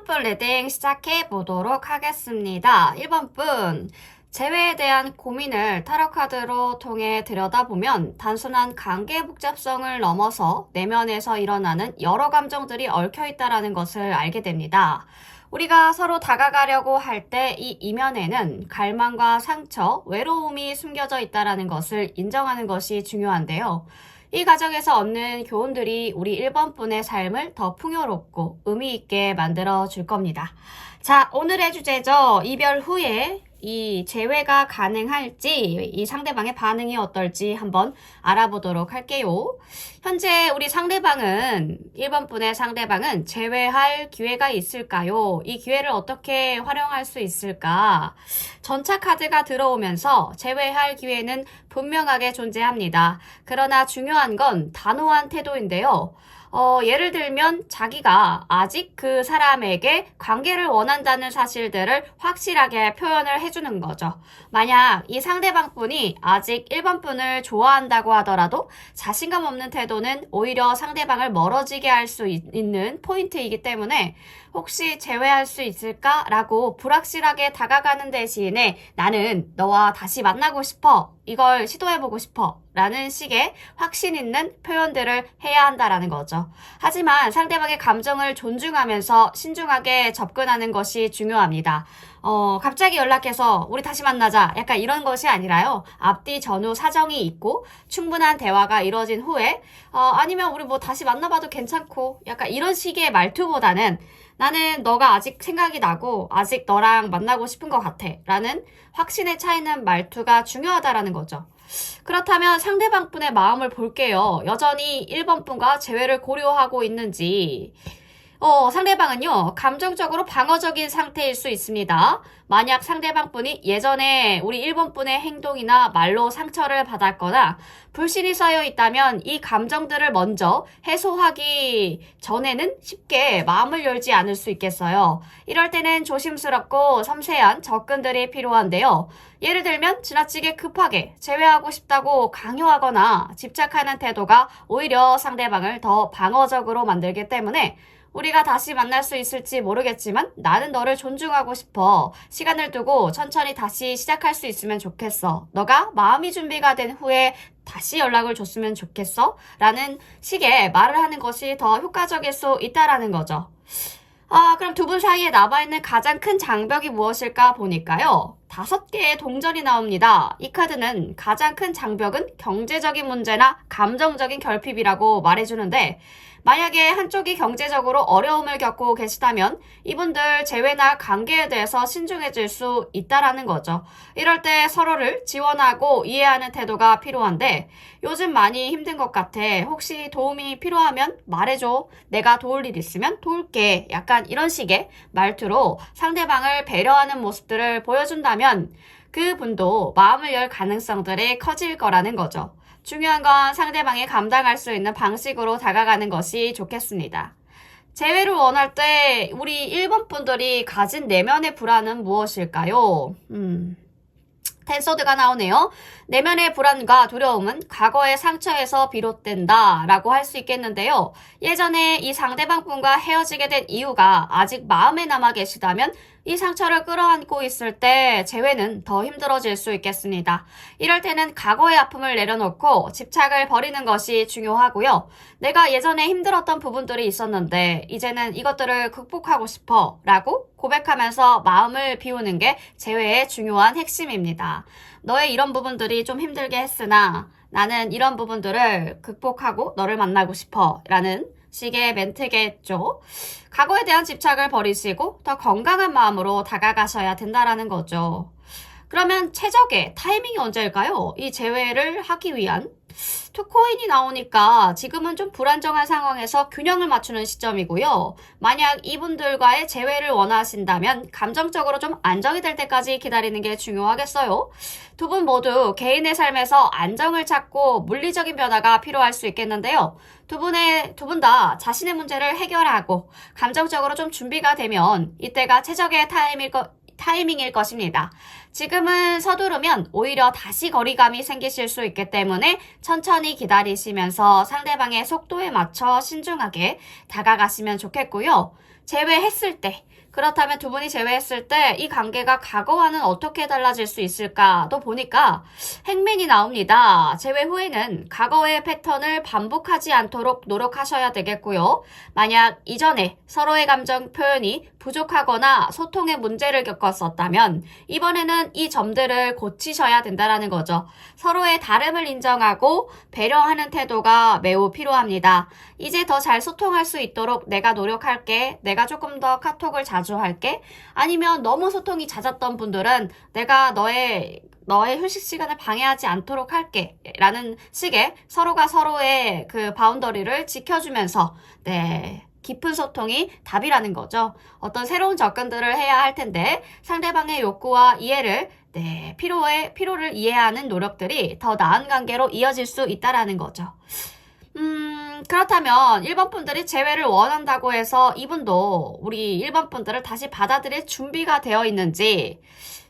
1번 분 리딩 시작해 보도록 하겠습니다. 1번 분, 재회에 대한 고민을 타로 카드로 통해 들여다보면 단순한 관계 복잡성을 넘어서 내면에서 일어나는 여러 감정들이 얽혀 있다는 것을 알게 됩니다. 우리가 서로 다가가려고 할 때 이 이면에는 갈망과 상처, 외로움이 숨겨져 있다는 것을 인정하는 것이 중요한데요. 이 과정에서 얻는 교훈들이 우리 1번 분의 삶을 더 풍요롭고 의미 있게 만들어 줄 겁니다. 자, 오늘의 주제죠. 이별 후에 이 재회가 가능할지, 이 상대방의 반응이 어떨지 한번 알아보도록 할게요. 현재 우리 상대방은, 1번 분의 상대방은 재회할 기회가 있을까요? 이 기회를 어떻게 활용할 수 있을까? 전차 카드가 들어오면서 재회할 기회는 분명하게 존재합니다. 그러나 중요한 건 단호한 태도인데요. 예를 들면 자기가 아직 그 사람에게 관계를 원한다는 사실들을 확실하게 표현을 해주는 거죠. 만약 이 상대방 분이 아직 1번 분을 좋아한다고 하더라도 자신감 없는 태도는 오히려 상대방을 멀어지게 할 수 있는 포인트이기 때문에 혹시 재회할 수 있을까라고 불확실하게 다가가는 대신에 나는 너와 다시 만나고 싶어. 이걸 시도해보고 싶어. 라는 식의 확신 있는 표현들을 해야 한다라는 거죠. 하지만 상대방의 감정을 존중하면서 신중하게 접근하는 것이 중요합니다. 갑자기 연락해서 우리 다시 만나자. 약간 이런 것이 아니라요. 앞뒤 전후 사정이 있고 충분한 대화가 이루어진 후에 아니면 우리 뭐 다시 만나봐도 괜찮고 약간 이런 식의 말투보다는 나는 너가 아직 생각이 나고 아직 너랑 만나고 싶은 것 같아 라는 확신에 차이는 말투가 중요하다라는 거죠. 그렇다면 상대방 분의 마음을 볼게요. 여전히 1번 분과 재회를 고려하고 있는지. 상대방은요, 감정적으로 방어적인 상태일 수 있습니다. 만약 상대방 분이 예전에 우리 1번 분의 행동이나 말로 상처를 받았거나 불신이 쌓여 있다면 이 감정들을 먼저 해소하기 전에는 쉽게 마음을 열지 않을 수 있겠어요. 이럴 때는 조심스럽고 섬세한 접근들이 필요한데요. 예를 들면 지나치게 급하게 제외하고 싶다고 강요하거나 집착하는 태도가 오히려 상대방을 더 방어적으로 만들기 때문에 우리가 다시 만날 수 있을지 모르겠지만 나는 너를 존중하고 싶어. 시간을 두고 천천히 다시 시작할 수 있으면 좋겠어. 너가 마음이 준비가 된 후에 다시 연락을 줬으면 좋겠어. 라는 식의 말을 하는 것이 더 효과적일 수 있다라는 거죠. 그럼 두 분 사이에 남아있는 가장 큰 장벽이 무엇일까 보니까요. 5개의 동전이 나옵니다. 이 카드는 가장 큰 장벽은 경제적인 문제나 감정적인 결핍이라고 말해주는데 만약에 한쪽이 경제적으로 어려움을 겪고 계시다면 이분들 재회나 관계에 대해서 신중해질 수 있다라는 거죠. 이럴 때 서로를 지원하고 이해하는 태도가 필요한데 요즘 많이 힘든 것 같아. 혹시 도움이 필요하면 말해줘. 내가 도울 일 있으면 도울게. 약간 이런 식의 말투로 상대방을 배려하는 모습들을 보여준다면 그분도 마음을 열 가능성들이 커질 거라는 거죠. 중요한 건 상대방이 감당할 수 있는 방식으로 다가가는 것이 좋겠습니다. 재회를 원할 때 우리 1번 분들이 가진 내면의 불안은 무엇일까요? 텐소드가 나오네요. 내면의 불안과 두려움은 과거의 상처에서 비롯된다 라고 할 수 있겠는데요. 예전에 이 상대방 분과 헤어지게 된 이유가 아직 마음에 남아 계시다면 이 상처를 끌어안고 있을 때 재회는 더 힘들어질 수 있겠습니다. 이럴 때는 과거의 아픔을 내려놓고 집착을 버리는 것이 중요하고요. 내가 예전에 힘들었던 부분들이 있었는데 이제는 이것들을 극복하고 싶어 라고 고백하면서 마음을 비우는 게 재회의 중요한 핵심입니다. 너의 이런 부분들이 좀 힘들게 했으나 나는 이런 부분들을 극복하고 너를 만나고 싶어 라는 식의 멘트겠죠. 과거에 대한 집착을 버리시고 더 건강한 마음으로 다가가셔야 된다라는 거죠. 그러면 최적의 타이밍이 언제일까요? 이 재회를 하기 위한 투코인이 나오니까 지금은 좀 불안정한 상황에서 균형을 맞추는 시점이고요. 만약 이분들과의 재회를 원하신다면 감정적으로 좀 안정이 될 때까지 기다리는 게 중요하겠어요. 두 분 모두 개인의 삶에서 안정을 찾고 물리적인 변화가 필요할 수 있겠는데요. 두 분 다 자신의 문제를 해결하고 감정적으로 좀 준비가 되면 이때가 최적의 타이밍일 것입니다. 지금은 서두르면 오히려 다시 거리감이 생기실 수 있기 때문에 천천히 기다리시면서 상대방의 속도에 맞춰 신중하게 다가가시면 좋겠고요. 재회했을 때 그렇다면 두 분이 재회했을 때 이 관계가 과거와는 어떻게 달라질 수 있을까도 보니까 행맨이 나옵니다. 재회 후에는 과거의 패턴을 반복하지 않도록 노력하셔야 되겠고요. 만약 이전에 서로의 감정 표현이 부족하거나 소통에 문제를 겪었었다면 이번에는 이 점들을 고치셔야 된다는 거죠. 서로의 다름을 인정하고 배려하는 태도가 매우 필요합니다. 이제 더 잘 소통할 수 있도록 내가 노력할게. 내가 조금 더 카톡을 자주 할게. 아니면 너무 소통이 잦았던 분들은 내가 너의 휴식 시간을 방해하지 않도록 할게. 라는 식의 서로가 서로의 그 바운더리를 지켜주면서 깊은 소통이 답이라는 거죠. 어떤 새로운 접근들을 해야 할 텐데 상대방의 욕구와 이해를 피로를 이해하는 노력들이 더 나은 관계로 이어질 수 있다라는 거죠. 그렇다면 1번 분들이 재회를 원한다고 해서 이분도 우리 1번 분들을 다시 받아들일 준비가 되어 있는지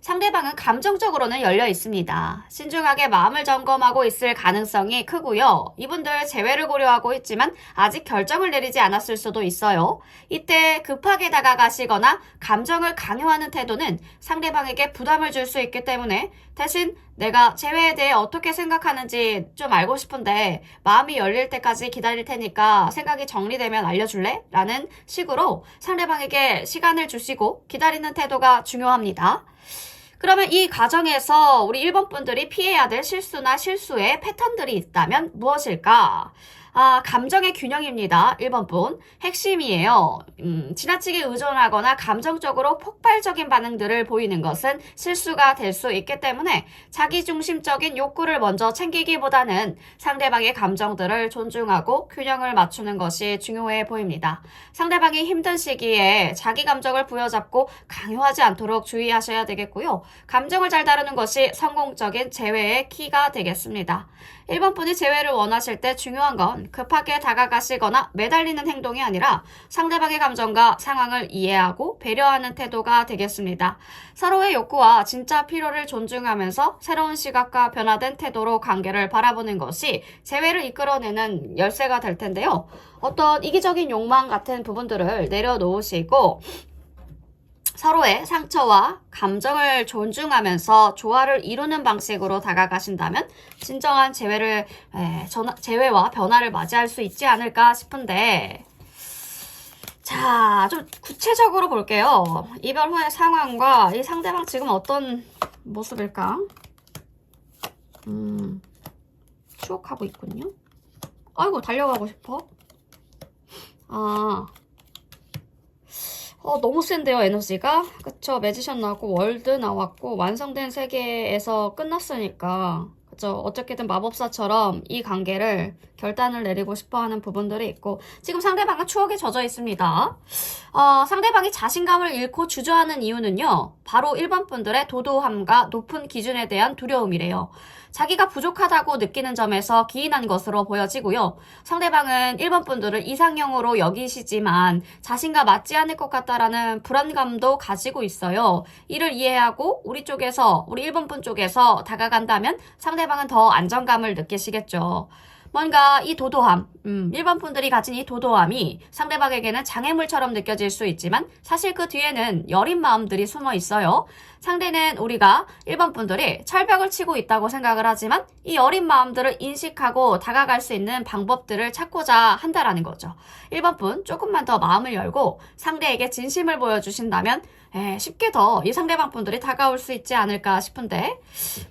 상대방은 감정적으로는 열려 있습니다. 신중하게 마음을 점검하고 있을 가능성이 크고요. 이분들 재회를 고려하고 있지만 아직 결정을 내리지 않았을 수도 있어요. 이때 급하게 다가가시거나 감정을 강요하는 태도는 상대방에게 부담을 줄 수 있기 때문에 대신 내가 재회에 대해 어떻게 생각하는지 좀 알고 싶은데 마음이 열릴 때까지 기다릴 테니까 생각이 정리되면 알려줄래? 라는 식으로 상대방에게 시간을 주시고 기다리는 태도가 중요합니다. 그러면 이 과정에서 우리 1번 분들이 피해야 될 실수나 실수의 패턴들이 있다면 무엇일까? 감정의 균형입니다. 1번 분. 핵심이에요. 지나치게 의존하거나 감정적으로 폭발적인 반응들을 보이는 것은 실수가 될 수 있기 때문에 자기중심적인 욕구를 먼저 챙기기보다는 상대방의 감정들을 존중하고 균형을 맞추는 것이 중요해 보입니다. 상대방이 힘든 시기에 자기 감정을 부여잡고 강요하지 않도록 주의하셔야 되겠고요. 감정을 잘 다루는 것이 성공적인 재회의 키가 되겠습니다. 1번 분이 재회를 원하실 때 중요한 건 급하게 다가가시거나 매달리는 행동이 아니라 상대방의 감정과 상황을 이해하고 배려하는 태도가 되겠습니다. 서로의 욕구와 진짜 필요를 존중하면서 새로운 시각과 변화된 태도로 관계를 바라보는 것이 재회를 이끌어내는 열쇠가 될 텐데요. 어떤 이기적인 욕망 같은 부분들을 내려놓으시고 서로의 상처와 감정을 존중하면서 조화를 이루는 방식으로 다가가신다면 진정한 재회와 변화를 맞이할 수 있지 않을까 싶은데 자, 좀 구체적으로 볼게요. 이별 후의 상황과 이 상대방 지금 어떤 모습일까? 추억하고 있군요. 아이고, 달려가고 싶어. 너무 센데요, 에너지가? 그쵸, 매지션 나왔고, 월드 나왔고, 완성된 세계에서 끝났으니까, 그쵸, 어떻게든 마법사처럼 이 관계를 결단을 내리고 싶어 하는 부분들이 있고, 지금 상대방은 추억에 젖어 있습니다. 상대방이 자신감을 잃고 주저하는 이유는요, 바로 1번 분들의 도도함과 높은 기준에 대한 두려움이래요. 자기가 부족하다고 느끼는 점에서 기인한 것으로 보여지고요. 상대방은 1번 분들을 이상형으로 여기시지만 자신과 맞지 않을 것 같다라는 불안감도 가지고 있어요. 이를 이해하고 우리 1번 분 쪽에서 다가간다면 상대방은 더 안정감을 느끼시겠죠. 뭔가 이 도도함, 1번 분들이 가진 이 도도함이 상대방에게는 장애물처럼 느껴질 수 있지만 사실 그 뒤에는 여린 마음들이 숨어 있어요. 상대는 우리가 1번 분들이 철벽을 치고 있다고 생각을 하지만 이 여린 마음들을 인식하고 다가갈 수 있는 방법들을 찾고자 한다라는 거죠. 1번 분 조금만 더 마음을 열고 상대에게 진심을 보여주신다면 쉽게 더 이 상대방 분들이 다가올 수 있지 않을까 싶은데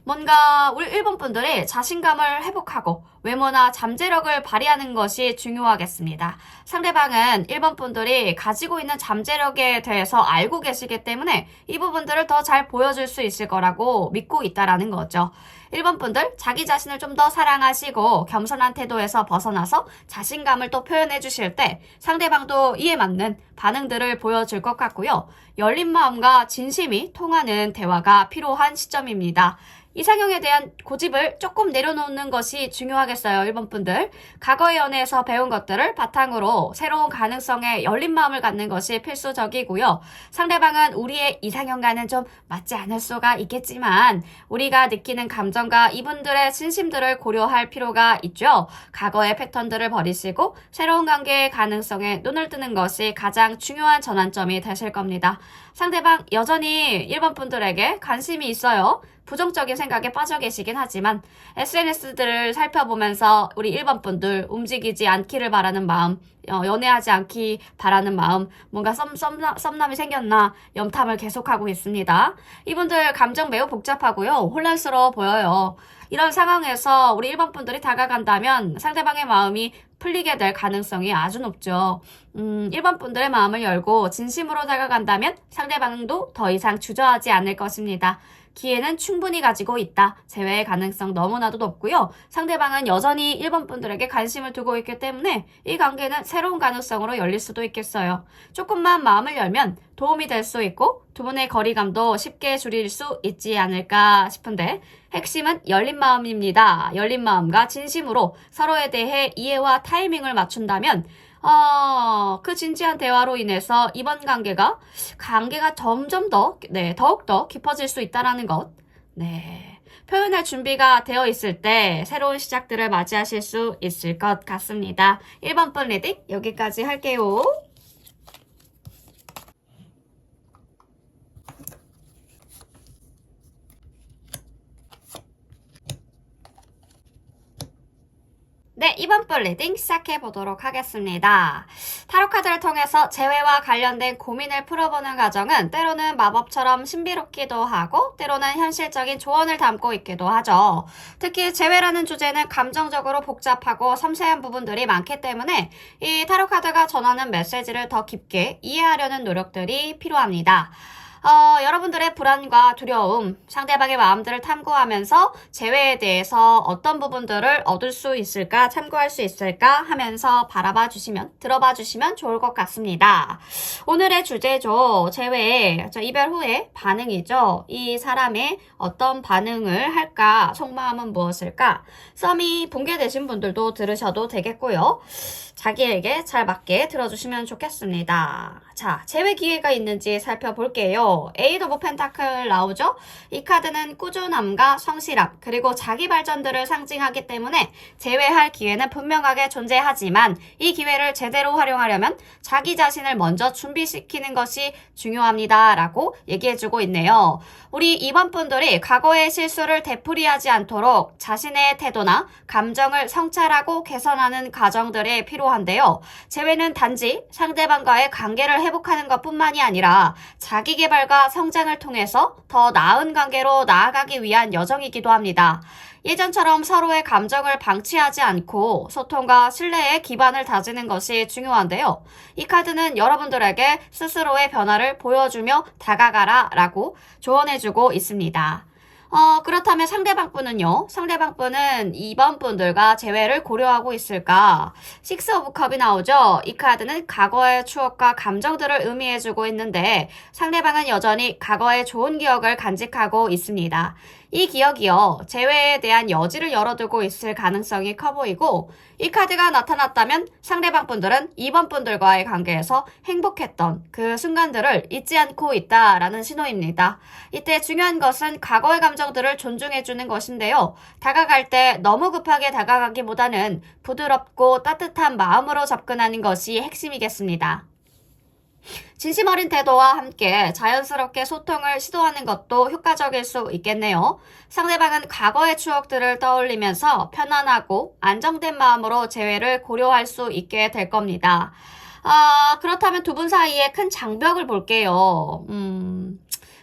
뭔가 우리 1번 분들이 자신감을 회복하고 외모나 잠재력을 발휘하는 것이 중요하겠습니다. 상대방은 1번 분들이 가지고 있는 잠재력에 대해서 알고 계시기 때문에 이 부분들을 더 잘 보여줄 수 있을 거라고 믿고 있다라는 거죠. 1번 분들 자기 자신을 좀 더 사랑하시고 겸손한 태도에서 벗어나서 자신감을 또 표현해 주실 때 상대방도 이에 맞는 반응들을 보여줄 것 같고요. 열린 마음과 진심이 통하는 대화가 필요한 시점입니다. 이상형에 대한 고집을 조금 내려놓는 것이 중요하겠어요, 1번 분들. 과거의 연애에서 배운 것들을 바탕으로 새로운 가능성에 열린 마음을 갖는 것이 필수적이고요. 상대방은 우리의 이상형과는 좀 맞지 않을 수가 있겠지만 우리가 느끼는 감정과 이분들의 진심들을 고려할 필요가 있죠. 과거의 패턴들을 버리시고 새로운 관계의 가능성에 눈을 뜨는 것이 가장 중요한 전환점이 되실 겁니다. 상대방 여전히 1번 분들에게 관심이 있어요. 부정적인 생각에 빠져 계시긴 하지만 SNS들을 살펴보면서 우리 1번 분들 움직이지 않기를 바라는 마음, 연애하지 않기 바라는 마음, 뭔가 썸남이 생겼나 염탐을 계속하고 있습니다. 이분들 감정 매우 복잡하고요. 혼란스러워 보여요. 이런 상황에서 우리 1번 분들이 다가간다면 상대방의 마음이 풀리게 될 가능성이 아주 높죠. 1번 분들의 마음을 열고 진심으로 다가간다면 상대방도 더 이상 주저하지 않을 것입니다. 기회는 충분히 가지고 있다. 재회의 가능성 너무나도 높고요. 상대방은 여전히 1번 분들에게 관심을 두고 있기 때문에 이 관계는 새로운 가능성으로 열릴 수도 있겠어요. 조금만 마음을 열면 도움이 될 수 있고 두 분의 거리감도 쉽게 줄일 수 있지 않을까 싶은데 핵심은 열린 마음입니다. 열린 마음과 진심으로 서로에 대해 이해와 타이밍을 맞춘다면 그 진지한 대화로 인해서 이번 관계가 점점 더욱더 깊어질 수 있다는 것. 네. 표현할 준비가 되어 있을 때 새로운 시작들을 맞이하실 수 있을 것 같습니다. 1번 분 리딩 여기까지 할게요. 네, 이번 분 리딩 시작해 보도록 하겠습니다. 타로 카드를 통해서 재회와 관련된 고민을 풀어보는 과정은 때로는 마법처럼 신비롭기도 하고 때로는 현실적인 조언을 담고 있기도 하죠. 특히 재회라는 주제는 감정적으로 복잡하고 섬세한 부분들이 많기 때문에 이 타로 카드가 전하는 메시지를 더 깊게 이해하려는 노력들이 필요합니다. 여러분들의 불안과 두려움, 상대방의 마음들을 탐구하면서 재회에 대해서 어떤 부분들을 얻을 수 있을까, 참고할 수 있을까 하면서 들어봐 주시면 좋을 것 같습니다. 오늘의 주제죠. 재회, 이별 후의 반응이죠. 이 사람의 어떤 반응을 할까, 속마음은 무엇일까? 썸이 붕괴되신 분들도 들으셔도 되겠고요. 자기에게 잘 맞게 들어주시면 좋겠습니다. 자, 재회 기회가 있는지 살펴볼게요. 에이드 오브 펜타클 나오죠? 이 카드는 꾸준함과 성실함, 그리고 자기 발전들을 상징하기 때문에 재회할 기회는 분명하게 존재하지만 이 기회를 제대로 활용하려면 자기 자신을 먼저 준비시키는 것이 중요합니다. 라고 얘기해주고 있네요. 우리 2번 분들이 과거의 실수를 되풀이하지 않도록 자신의 태도나 감정을 성찰하고 개선하는 과정들이 필요한데요. 재회는 단지 상대방과의 관계를 회복하는 것뿐만이 아니라 자기 개발과 성장을 통해서 더 나은 관계로 나아가기 위한 여정이기도 합니다. 예전처럼 서로의 감정을 방치하지 않고 소통과 신뢰의 기반을 다지는 것이 중요한데요. 이 카드는 여러분들에게 스스로의 변화를 보여주며 다가가라 라고 조언해주고 있습니다. 그렇다면 상대방분은요? 상대방분은 2번 분들과 재회를 고려하고 있을까? 6 오브 컵이 나오죠? 이 카드는 과거의 추억과 감정들을 의미해주고 있는데 상대방은 여전히 과거의 좋은 기억을 간직하고 있습니다. 이 기억이요, 재회에 대한 여지를 열어두고 있을 가능성이 커 보이고 이 카드가 나타났다면 상대방 분들은 2번 분들과의 관계에서 행복했던 그 순간들을 잊지 않고 있다라는 신호입니다. 이때 중요한 것은 과거의 감정들을 존중해주는 것인데요. 다가갈 때 너무 급하게 다가가기보다는 부드럽고 따뜻한 마음으로 접근하는 것이 핵심이겠습니다. 진심 어린 태도와 함께 자연스럽게 소통을 시도하는 것도 효과적일 수 있겠네요. 상대방은 과거의 추억들을 떠올리면서 편안하고 안정된 마음으로 재회를 고려할 수 있게 될 겁니다. 그렇다면 두 분 사이에 큰 장벽을 볼게요.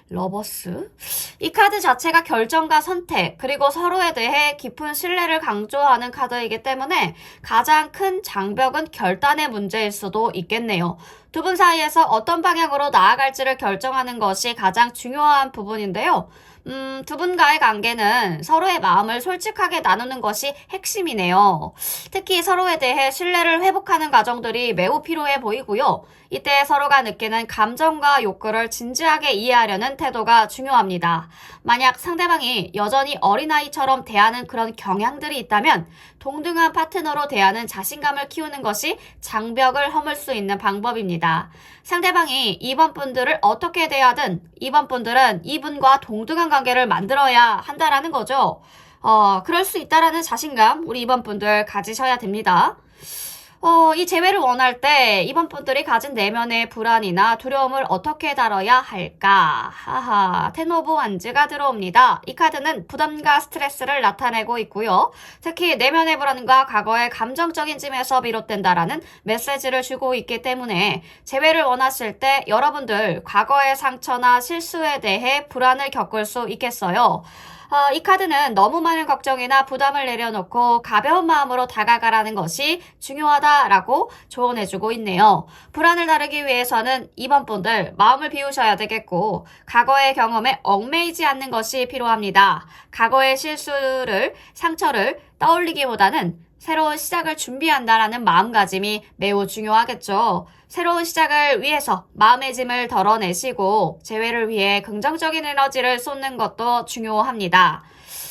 러버스. 이 카드 자체가 결정과 선택, 그리고 서로에 대해 깊은 신뢰를 강조하는 카드이기 때문에 가장 큰 장벽은 결단의 문제일 수도 있겠네요. 두 분 사이에서 어떤 방향으로 나아갈지를 결정하는 것이 가장 중요한 부분인데요. 두 분과의 관계는 서로의 마음을 솔직하게 나누는 것이 핵심이네요. 특히 서로에 대해 신뢰를 회복하는 과정들이 매우 필요해 보이고요. 이때 서로가 느끼는 감정과 욕구를 진지하게 이해하려는 태도가 중요합니다. 만약 상대방이 여전히 어린아이처럼 대하는 그런 경향들이 있다면 동등한 파트너로 대하는 자신감을 키우는 것이 장벽을 허물 수 있는 방법입니다. 상대방이 이번 분들을 어떻게 대하든 이번 분들은 이분과 동등한 관계를 만들어야 한다라는 거죠. 그럴 수 있다라는 자신감 우리 이번 분들 가지셔야 됩니다. 이 재회를 원할 때 이번 분들이 가진 내면의 불안이나 두려움을 어떻게 다뤄야 할까? 하하, 텐 오브 완즈가 들어옵니다. 이 카드는 부담과 스트레스를 나타내고 있고요. 특히 내면의 불안과 과거의 감정적인 짐에서 비롯된다라는 메시지를 주고 있기 때문에 재회를 원하실 때 여러분들 과거의 상처나 실수에 대해 불안을 겪을 수 있겠어요. 이 카드는 너무 많은 걱정이나 부담을 내려놓고 가벼운 마음으로 다가가라는 것이 중요하다라고 조언해주고 있네요. 불안을 다루기 위해서는 이번 분들 마음을 비우셔야 되겠고 과거의 경험에 얽매이지 않는 것이 필요합니다. 과거의 실수를, 상처를 떠올리기보다는 새로운 시작을 준비한다라는 마음가짐이 매우 중요하겠죠. 새로운 시작을 위해서 마음의 짐을 덜어내시고 재회를 위해 긍정적인 에너지를 쏟는 것도 중요합니다.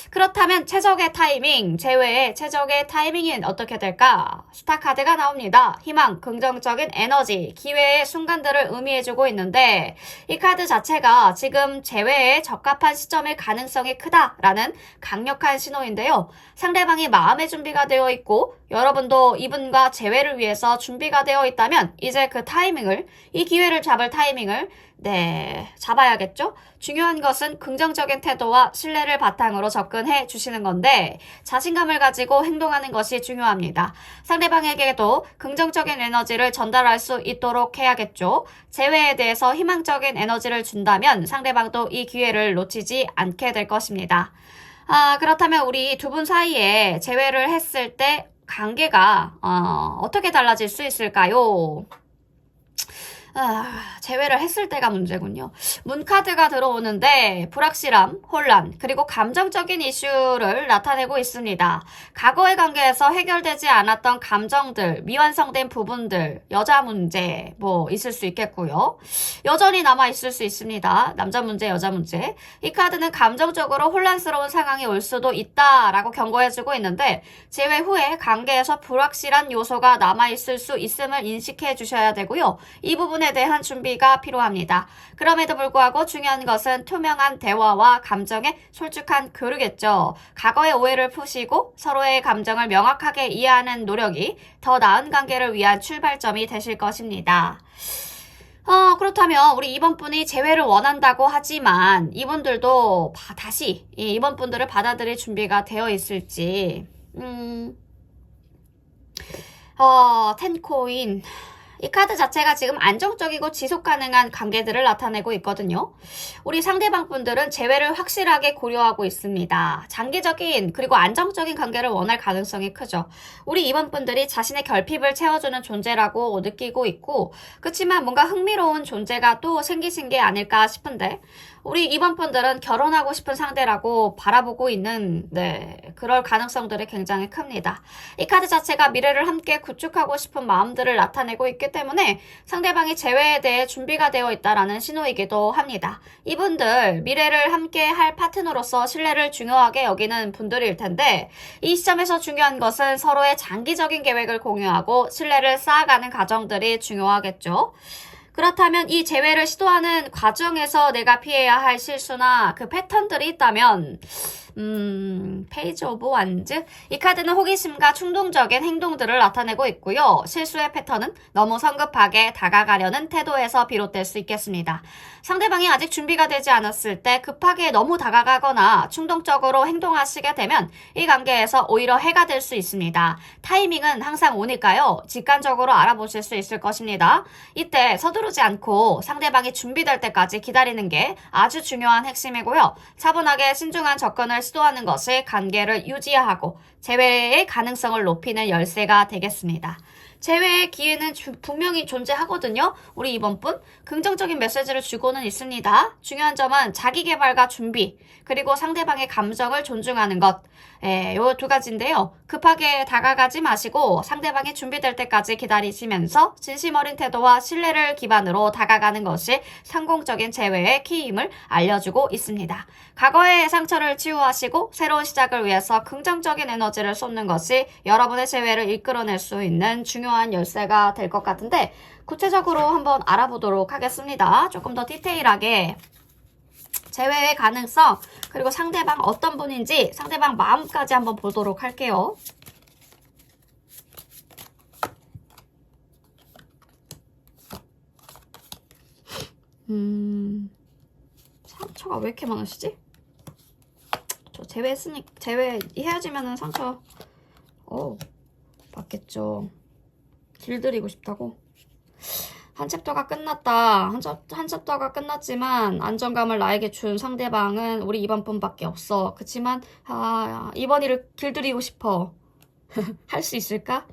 그렇다면 최적의 타이밍, 재회의 최적의 타이밍은 어떻게 될까? 스타 카드가 나옵니다. 희망, 긍정적인 에너지, 기회의 순간들을 의미해주고 있는데 이 카드 자체가 지금 재회에 적합한 시점일 가능성이 크다라는 강력한 신호인데요. 상대방이 마음의 준비가 되어 있고 여러분도 이분과 재회를 위해서 준비가 되어 있다면 이제 그 타이밍을, 이 기회를 잡을 타이밍을 잡아야겠죠? 중요한 것은 긍정적인 태도와 신뢰를 바탕으로 접근해 주시는 건데 자신감을 가지고 행동하는 것이 중요합니다. 상대방에게도 긍정적인 에너지를 전달할 수 있도록 해야겠죠? 재회에 대해서 희망적인 에너지를 준다면 상대방도 이 기회를 놓치지 않게 될 것입니다. 그렇다면 우리 두 분 사이에 재회를 했을 때 관계가 어떻게 달라질 수 있을까요? 재회를 했을 때가 문제군요. 문카드가 들어오는데 불확실함, 혼란, 그리고 감정적인 이슈를 나타내고 있습니다. 과거의 관계에서 해결되지 않았던 감정들, 미완성된 부분들, 여자 문제 있을 수 있겠고요. 여전히 남아있을 수 있습니다. 남자 문제, 여자 문제. 이 카드는 감정적으로 혼란스러운 상황이 올 수도 있다라고 경고해주고 있는데 재회 후에 관계에서 불확실한 요소가 남아있을 수 있음을 인식해 주셔야 되고요. 이 부분에 대한 준비가 필요합니다. 그럼에도 불구하고 중요한 것은 투명한 대화와 감정의 솔직한 교류겠죠. 과거의 오해를 푸시고 서로의 감정을 명확하게 이해하는 노력이 더 나은 관계를 위한 출발점이 되실 것입니다. 그렇다면 우리 이번 분이 재회를 원한다고 하지만 이분들도 다시 이번 분들을 받아들일 준비가 되어 있을지 텐코인 이 카드 자체가 지금 안정적이고 지속 가능한 관계들을 나타내고 있거든요. 우리 상대방 분들은 재회를 확실하게 고려하고 있습니다. 장기적인 그리고 안정적인 관계를 원할 가능성이 크죠. 우리 이번 분들이 자신의 결핍을 채워주는 존재라고 느끼고 있고 그렇지만 뭔가 흥미로운 존재가 또 생기신 게 아닐까 싶은데 우리 이번 분들은 결혼하고 싶은 상대라고 바라보고 있는 그럴 가능성들이 굉장히 큽니다. 이 카드 자체가 미래를 함께 구축하고 싶은 마음들을 나타내고 있기 때문에 상대방이 재회에 대해 준비가 되어 있다라는 신호이기도 합니다. 이분들 미래를 함께 할 파트너로서 신뢰를 중요하게 여기는 분들일 텐데 이 시점에서 중요한 것은 서로의 장기적인 계획을 공유하고 신뢰를 쌓아가는 과정들이 중요하겠죠. 그렇다면 이 재회를 시도하는 과정에서 내가 피해야 할 실수나 그 패턴들이 있다면 페이지 오브 완즈 이 카드는 호기심과 충동적인 행동들을 나타내고 있고요. 실수의 패턴은 너무 성급하게 다가가려는 태도에서 비롯될 수 있겠습니다. 상대방이 아직 준비가 되지 않았을 때 급하게 너무 다가가거나 충동적으로 행동하시게 되면 이 관계에서 오히려 해가 될 수 있습니다. 타이밍은 항상 오니까요. 직관적으로 알아보실 수 있을 것입니다. 이때 서두르지 않고 상대방이 준비될 때까지 기다리는 게 아주 중요한 핵심이고요. 차분하게 신중한 접근을 시도하는 것이 관계를 유지하고 재회의 가능성을 높이는 열쇠가 되겠습니다. 재회의 기회는 분명히 존재하거든요. 우리 이번 분 긍정적인 메시지를 주고는 있습니다. 중요한 점은 자기 개발과 준비, 그리고 상대방의 감정을 존중하는 것. 요 두 가지인데요. 급하게 다가가지 마시고 상대방이 준비될 때까지 기다리시면서 진심 어린 태도와 신뢰를 기반으로 다가가는 것이 성공적인 재회의 키임을 알려주고 있습니다. 과거의 상처를 치유하시고 새로운 시작을 위해서 긍정적인 에너지를 쏟는 것이 여러분의 재회를 이끌어낼 수 있는 중요한 열쇠가 될 것 같은데, 구체적으로 한번 알아보도록 하겠습니다. 조금 더 디테일하게 재회의 가능성, 그리고 상대방 어떤 분인지 상대방 마음까지 한번 보도록 할게요. 상처가 왜 이렇게 많으시지? 저 재회 헤어지면은 상처 받겠죠. 길들이고 싶다고. 한 챕터가 끝났다. 한 챕터가 끝났지만 안정감을 나에게 준 상대방은 우리 이번 분밖에 없어. 그치만 이번 일을 길들이고 싶어. 할 수 있을까?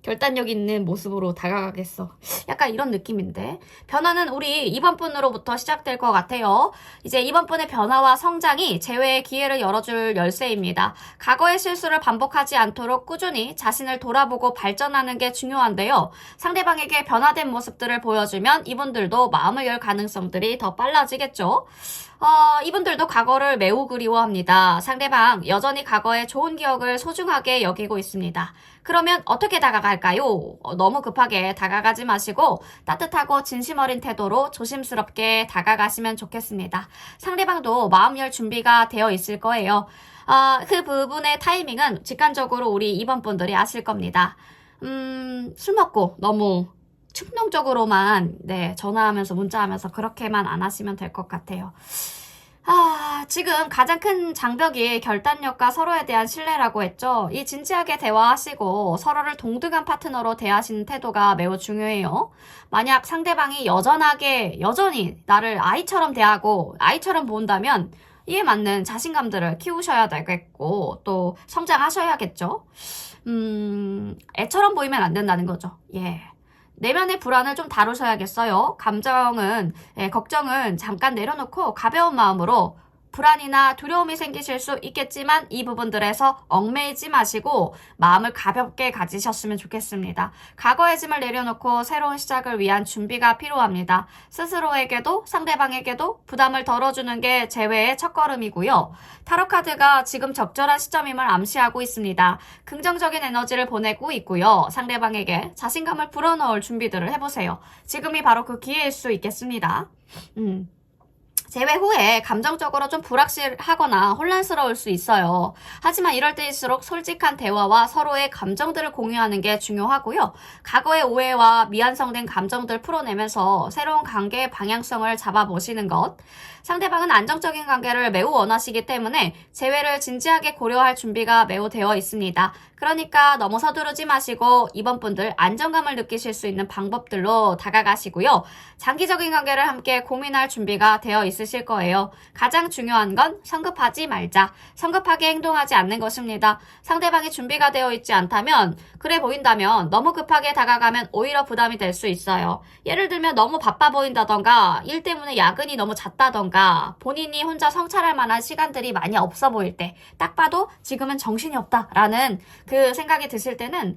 결단력 있는 모습으로 다가가겠어. 약간 이런 느낌인데, 변화는 우리 이번 분으로부터 시작될 것 같아요. 이제 이번 분의 변화와 성장이 재회의 기회를 열어줄 열쇠입니다. 과거의 실수를 반복하지 않도록 꾸준히 자신을 돌아보고 발전하는 게 중요한데요. 상대방에게 변화된 모습들을 보여주면 이분들도 마음을 열 가능성들이 더 빨라지겠죠. 이분들도 과거를 매우 그리워합니다. 상대방 여전히 과거의 좋은 기억을 소중하게 여기고 있습니다. 그러면 어떻게 다가갈까요? 너무 급하게 다가가지 마시고 따뜻하고 진심 어린 태도로 조심스럽게 다가가시면 좋겠습니다. 상대방도 마음 열 준비가 되어 있을 거예요. 그 부분의 타이밍은 직관적으로 우리 이번 분들이 아실 겁니다. 술 먹고 너무 충동적으로만 전화하면서 문자하면서 그렇게만 안 하시면 될 것 같아요. 지금 가장 큰 장벽이 결단력과 서로에 대한 신뢰라고 했죠. 이 진지하게 대화하시고 서로를 동등한 파트너로 대하시는 태도가 매우 중요해요. 만약 상대방이 여전히 나를 아이처럼 대하고 아이처럼 본다면 이에 맞는 자신감들을 키우셔야 되겠고 또 성장하셔야겠죠. 애처럼 보이면 안 된다는 거죠. 내면의 불안을 좀 다루셔야겠어요. 걱정은 잠깐 내려놓고 가벼운 마음으로, 불안이나 두려움이 생기실 수 있겠지만 이 부분들에서 얽매이지 마시고 마음을 가볍게 가지셨으면 좋겠습니다. 과거의 짐을 내려놓고 새로운 시작을 위한 준비가 필요합니다. 스스로에게도 상대방에게도 부담을 덜어주는 게 재회의 첫걸음이고요. 타로 카드가 지금 적절한 시점임을 암시하고 있습니다. 긍정적인 에너지를 보내고 있고요. 상대방에게 자신감을 불어넣을 준비들을 해보세요. 지금이 바로 그 기회일 수 있겠습니다. 재회 후에 감정적으로 좀 불확실하거나 혼란스러울 수 있어요. 하지만 이럴 때일수록 솔직한 대화와 서로의 감정들을 공유하는 게 중요하고요. 과거의 오해와 미완성된 감정들 풀어내면서 새로운 관계의 방향성을 잡아보시는 것. 상대방은 안정적인 관계를 매우 원하시기 때문에 재회를 진지하게 고려할 준비가 매우 되어 있습니다. 그러니까 너무 서두르지 마시고 이번 분들 안정감을 느끼실 수 있는 방법들로 다가가시고요. 장기적인 관계를 함께 고민할 준비가 되어 있으실 거예요. 가장 중요한 건 성급하지 말자. 성급하게 행동하지 않는 것입니다. 상대방이 준비가 되어 있지 않다면, 그래 보인다면 너무 급하게 다가가면 오히려 부담이 될 수 있어요. 예를 들면 너무 바빠 보인다던가, 일 때문에 야근이 너무 잦다던가, 본인이 혼자 성찰할 만한 시간들이 많이 없어 보일 때, 딱 봐도 지금은 정신이 없다라는 그 생각이 드실 때는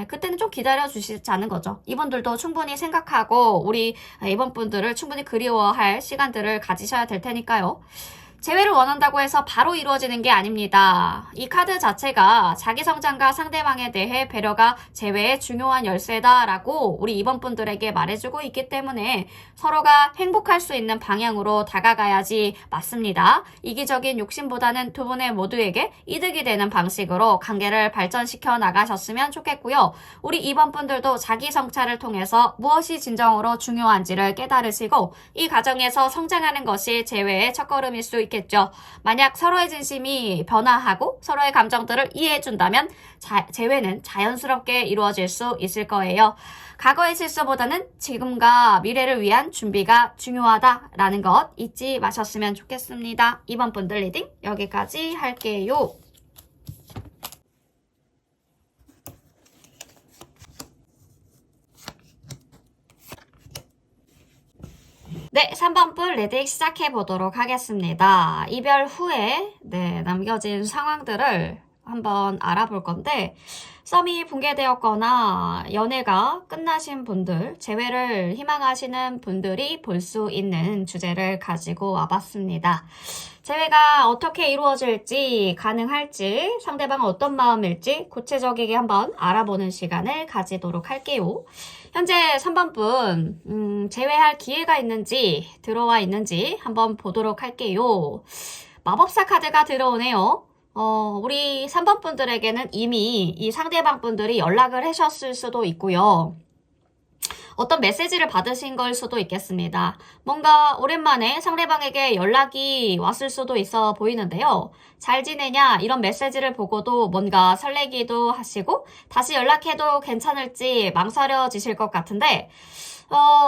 그때는 좀 기다려 주시자는 거죠. 이분들도 충분히 생각하고 우리 이번 분들을 충분히 그리워할 시간들을 가지셔야 될 테니까요. 재회를 원한다고 해서 바로 이루어지는 게 아닙니다. 이 카드 자체가 자기 성장과 상대방에 대해 배려가 재회의 중요한 열쇠다라고 우리 이번 분들에게 말해주고 있기 때문에 서로가 행복할 수 있는 방향으로 다가가야지 맞습니다. 이기적인 욕심보다는 두 분의 모두에게 이득이 되는 방식으로 관계를 발전시켜 나가셨으면 좋겠고요. 우리 이번 분들도 자기 성찰을 통해서 무엇이 진정으로 중요한지를 깨달으시고 이 과정에서 성장하는 것이 재회의 첫걸음일 수 있겠죠. 만약 서로의 진심이 변화하고 서로의 감정들을 이해해준다면 재회는 자연스럽게 이루어질 수 있을 거예요. 과거의 실수보다는 지금과 미래를 위한 준비가 중요하다라는 것 잊지 마셨으면 좋겠습니다. 이번 분들 리딩 여기까지 할게요. 네, 3번 분 리딩 시작해 보도록 하겠습니다. 이별 후에 남겨진 상황들을 한번 알아볼 건데, 썸이 붕괴되었거나 연애가 끝나신 분들, 재회를 희망하시는 분들이 볼 수 있는 주제를 가지고 와봤습니다. 재회가 어떻게 이루어질지, 가능할지, 상대방은 어떤 마음일지 구체적이게 한번 알아보는 시간을 가지도록 할게요. 현재 3번 분, 재회할 기회가 있는지, 들어와 있는지 한번 보도록 할게요. 마법사 카드가 들어오네요. 우리 3번 분들에게는 이미 이 상대방 분들이 연락을 하셨을 수도 있고요. 어떤 메시지를 받으신 걸 수도 있겠습니다. 뭔가 오랜만에 상대방에게 연락이 왔을 수도 있어 보이는데요. 잘 지내냐 이런 메시지를 보고도 뭔가 설레기도 하시고 다시 연락해도 괜찮을지 망설여지실 것 같은데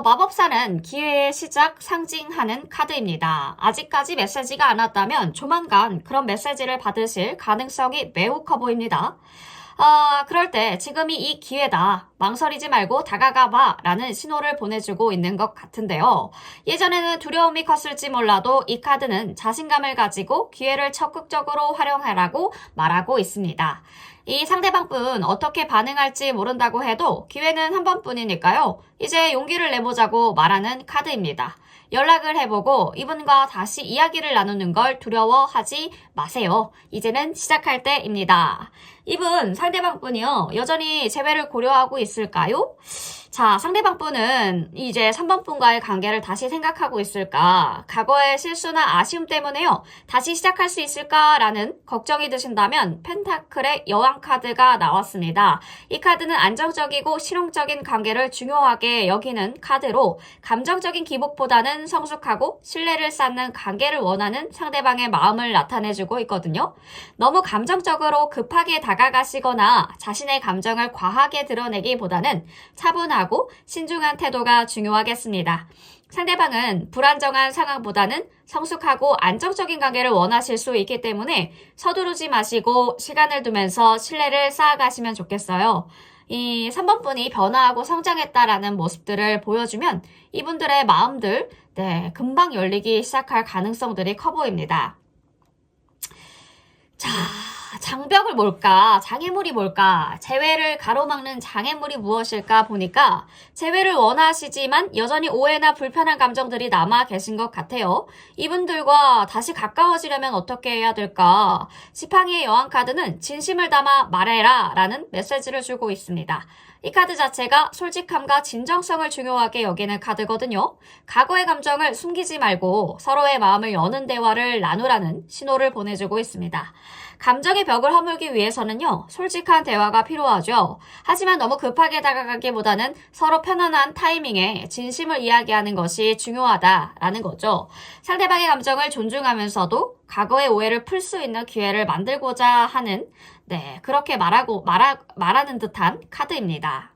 마법사는 기회의 시작 상징하는 카드입니다. 아직까지 메시지가 안 왔다면 조만간 그런 메시지를 받으실 가능성이 매우 커 보입니다. 그럴 때 지금이 이 기회다. 망설이지 말고 다가가봐 라는 신호를 보내주고 있는 것 같은데요. 예전에는 두려움이 컸을지 몰라도 이 카드는 자신감을 가지고 기회를 적극적으로 활용하라고 말하고 있습니다. 이 상대방분 어떻게 반응할지 모른다고 해도 기회는 한 번뿐이니까요. 이제 용기를 내보자고 말하는 카드입니다. 연락을 해보고 이분과 다시 이야기를 나누는 걸 두려워하지 마세요. 이제는 시작할 때입니다. 이분 상대방분이요. 여전히 재회를 고려하고 있을까요? 자, 상대방분은 이제 3번 분과의 관계를 다시 생각하고 있을까? 과거의 실수나 아쉬움 때문에요. 다시 시작할 수 있을까라는 걱정이 드신다면 펜타클의 여왕 카드가 나왔습니다. 이 카드는 안정적이고 실용적인 관계를 중요하게 여기는 카드로 감정적인 기복보다는 성숙하고 신뢰를 쌓는 관계를 원하는 상대방의 마음을 나타내주고 있거든요. 너무 감정적으로 급하게 다가가시거나 자신의 감정을 과하게 드러내기보다는 차분하고 신중한 태도가 중요하겠습니다. 상대방은 불안정한 상황보다는 성숙하고 안정적인 관계를 원하실 수 있기 때문에 서두르지 마시고 시간을 두면서 신뢰를 쌓아가시면 좋겠어요. 이 3번 분이 변화하고 성장했다라는 모습들을 보여주면 이분들의 마음들 금방 열리기 시작할 가능성들이 커 보입니다. 자, 장벽을 뭘까? 장애물이 뭘까? 재회를 가로막는 장애물이 무엇일까 보니까 재회를 원하시지만 여전히 오해나 불편한 감정들이 남아 계신 것 같아요. 이분들과 다시 가까워지려면 어떻게 해야 될까? 지팡이의 여왕 카드는 진심을 담아 말해라 라는 메시지를 주고 있습니다. 이 카드 자체가 솔직함과 진정성을 중요하게 여기는 카드거든요. 과거의 감정을 숨기지 말고 서로의 마음을 여는 대화를 나누라는 신호를 보내주고 있습니다. 감정의 벽을 허물기 위해서는요, 솔직한 대화가 필요하죠. 하지만 너무 급하게 다가가기보다는 서로 편안한 타이밍에 진심을 이야기하는 것이 중요하다라는 거죠. 상대방의 감정을 존중하면서도 과거의 오해를 풀 수 있는 기회를 만들고자 하는 그렇게 말하는 듯한 카드입니다.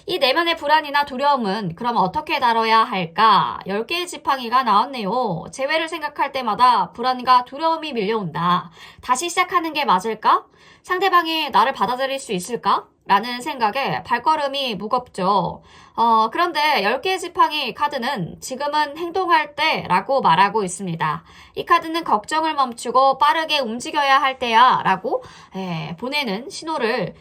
이 내면의 불안이나 두려움은 그럼 어떻게 다뤄야 할까? 10개의 지팡이가 나왔네요. 재회를 생각할 때마다 불안과 두려움이 밀려온다. 다시 시작하는 게 맞을까? 상대방이 나를 받아들일 수 있을까? 라는 생각에 발걸음이 무겁죠. 그런데 10개의 지팡이 카드는 지금은 행동할 때라고 말하고 있습니다. 이 카드는 걱정을 멈추고 빠르게 움직여야 할 때야 라고 보내는 신호를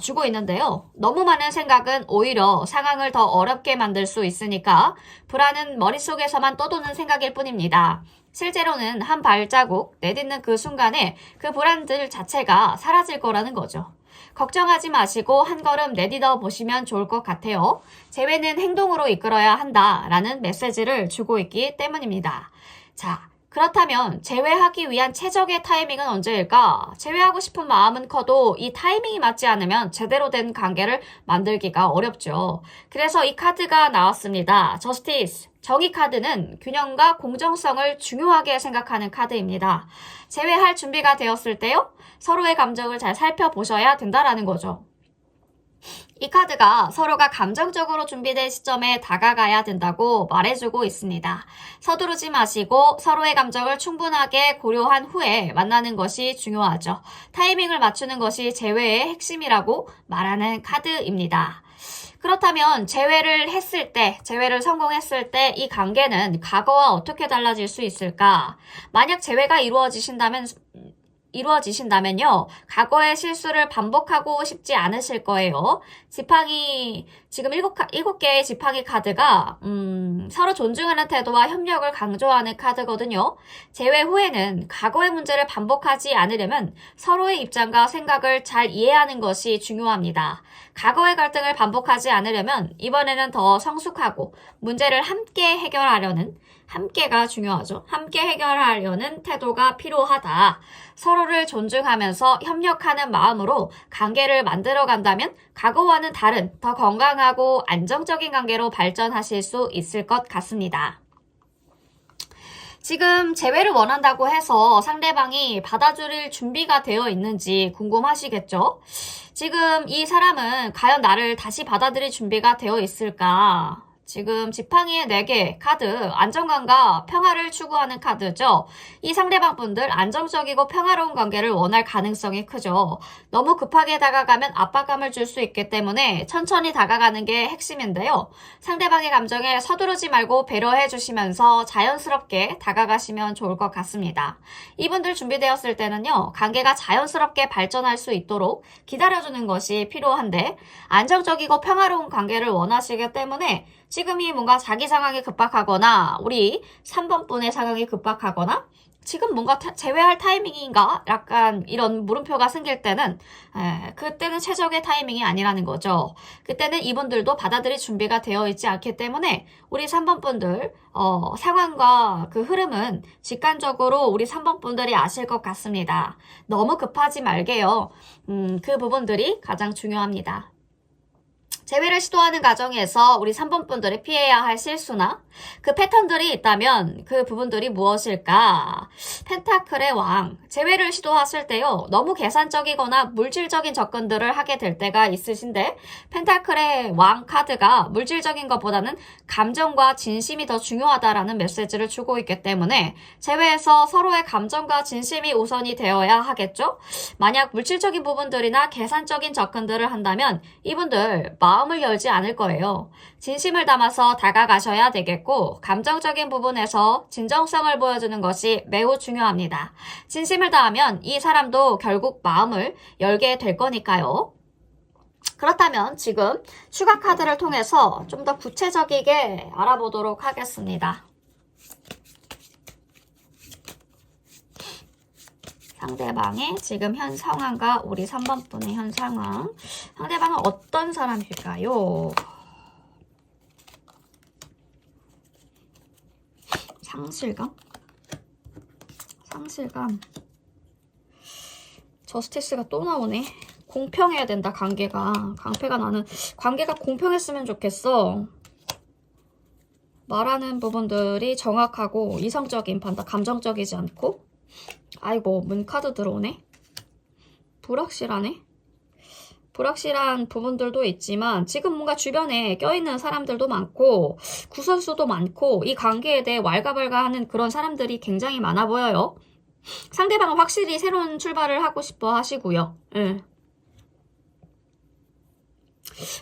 주고 있는데요. 너무 많은 생각은 오히려 상황을 더 어렵게 만들 수 있으니까 불안은 머릿속에서만 떠도는 생각일 뿐입니다. 실제로는 한 발자국 내딛는 그 순간에 그 불안들 자체가 사라질 거라는 거죠. 걱정하지 마시고 한 걸음 내딛어 보시면 좋을 것 같아요. 재회는 행동으로 이끌어야 한다라는 메시지를 주고 있기 때문입니다. 자, 그렇다면 재회하기 위한 최적의 타이밍은 언제일까? 재회하고 싶은 마음은 커도 이 타이밍이 맞지 않으면 제대로 된 관계를 만들기가 어렵죠. 그래서 이 카드가 나왔습니다. 저스티스. 정의 카드는 균형과 공정성을 중요하게 생각하는 카드입니다. 재회할 준비가 되었을 때요, 서로의 감정을 잘 살펴보셔야 된다라는 거죠. 이 카드가 서로가 감정적으로 준비된 시점에 다가가야 된다고 말해주고 있습니다. 서두르지 마시고 서로의 감정을 충분하게 고려한 후에 만나는 것이 중요하죠. 타이밍을 맞추는 것이 재회의 핵심이라고 말하는 카드입니다. 그렇다면 재회를 성공했을 때 이 관계는 과거와 어떻게 달라질 수 있을까? 만약 재회가 이루어지신다면요, 과거의 실수를 반복하고 싶지 않으실 거예요. 지팡이, 지금 7개의 지팡이 카드가, 서로 존중하는 태도와 협력을 강조하는 카드거든요. 재회 후에는 과거의 문제를 반복하지 않으려면 서로의 입장과 생각을 잘 이해하는 것이 중요합니다. 과거의 갈등을 반복하지 않으려면 이번에는 더 성숙하고 문제를 함께가 중요하죠. 함께 해결하려는 태도가 필요하다. 서로를 존중하면서 협력하는 마음으로 관계를 만들어 간다면 과거와는 다른 더 건강하고 안정적인 관계로 발전하실 수 있을 것 같습니다. 지금 재회를 원한다고 해서 상대방이 받아줄 준비가 되어 있는지 궁금하시겠죠? 지금 이 사람은 과연 나를 다시 받아들일 준비가 되어 있을까? 지금 지팡이의 4개 카드, 안정감과 평화를 추구하는 카드죠. 이 상대방 분들 안정적이고 평화로운 관계를 원할 가능성이 크죠. 너무 급하게 다가가면 압박감을 줄 수 있기 때문에 천천히 다가가는 게 핵심인데요. 상대방의 감정에 서두르지 말고 배려해 주시면서 자연스럽게 다가가시면 좋을 것 같습니다. 이분들 준비되었을 때는요, 관계가 자연스럽게 발전할 수 있도록 기다려주는 것이 필요한데, 안정적이고 평화로운 관계를 원하시기 때문에 지금이 뭔가 자기 상황이 급박하거나 우리 3번 분의 상황이 급박하거나 지금 뭔가 재회할 타이밍인가? 약간 이런 물음표가 생길 때는 그때는 최적의 타이밍이 아니라는 거죠. 그때는 이분들도 받아들일 준비가 되어 있지 않기 때문에 우리 3번 분들 상황과 그 흐름은 직관적으로 우리 3번 분들이 아실 것 같습니다. 너무 급하지 말게요. 그 부분들이 가장 중요합니다. 재회를 시도하는 과정에서 우리 3번 분들이 피해야 할 실수나 그 패턴들이 있다면 그 부분들이 무엇일까? 펜타클의 왕, 재회를 시도하실 때요, 너무 계산적이거나 물질적인 접근들을 하게 될 때가 있으신데, 펜타클의 왕 카드가 물질적인 것보다는 감정과 진심이 더 중요하다라는 메시지를 주고 있기 때문에 재회에서 서로의 감정과 진심이 우선이 되어야 하겠죠? 만약 물질적인 부분들이나 계산적인 접근들을 한다면 이분들 마음을 열지 않을 거예요. 진심을 담아서 다가가셔야 되겠고, 감정적인 부분에서 진정성을 보여주는 것이 매우 중요합니다. 진심을 다하면 이 사람도 결국 마음을 열게 될 거니까요. 그렇다면 지금 추가 카드를 통해서 좀 더 구체적이게 알아보도록 하겠습니다. 상대방의 지금 현 상황과 우리 3번 분의 현 상황. 상대방은 어떤 사람일까요? 상실감. 저스티스가 또 나오네. 공평해야 된다, 관계가. 관계가 공평했으면 좋겠어. 말하는 부분들이 정확하고 이성적인 판단, 감정적이지 않고. 아이고, 문카드 들어오네. 불확실한 부분들도 있지만 지금 뭔가 주변에 껴있는 사람들도 많고 구설수도 많고 이 관계에 대해 왈가왈가하는 그런 사람들이 굉장히 많아 보여요. 상대방은 확실히 새로운 출발을 하고 싶어 하시고요.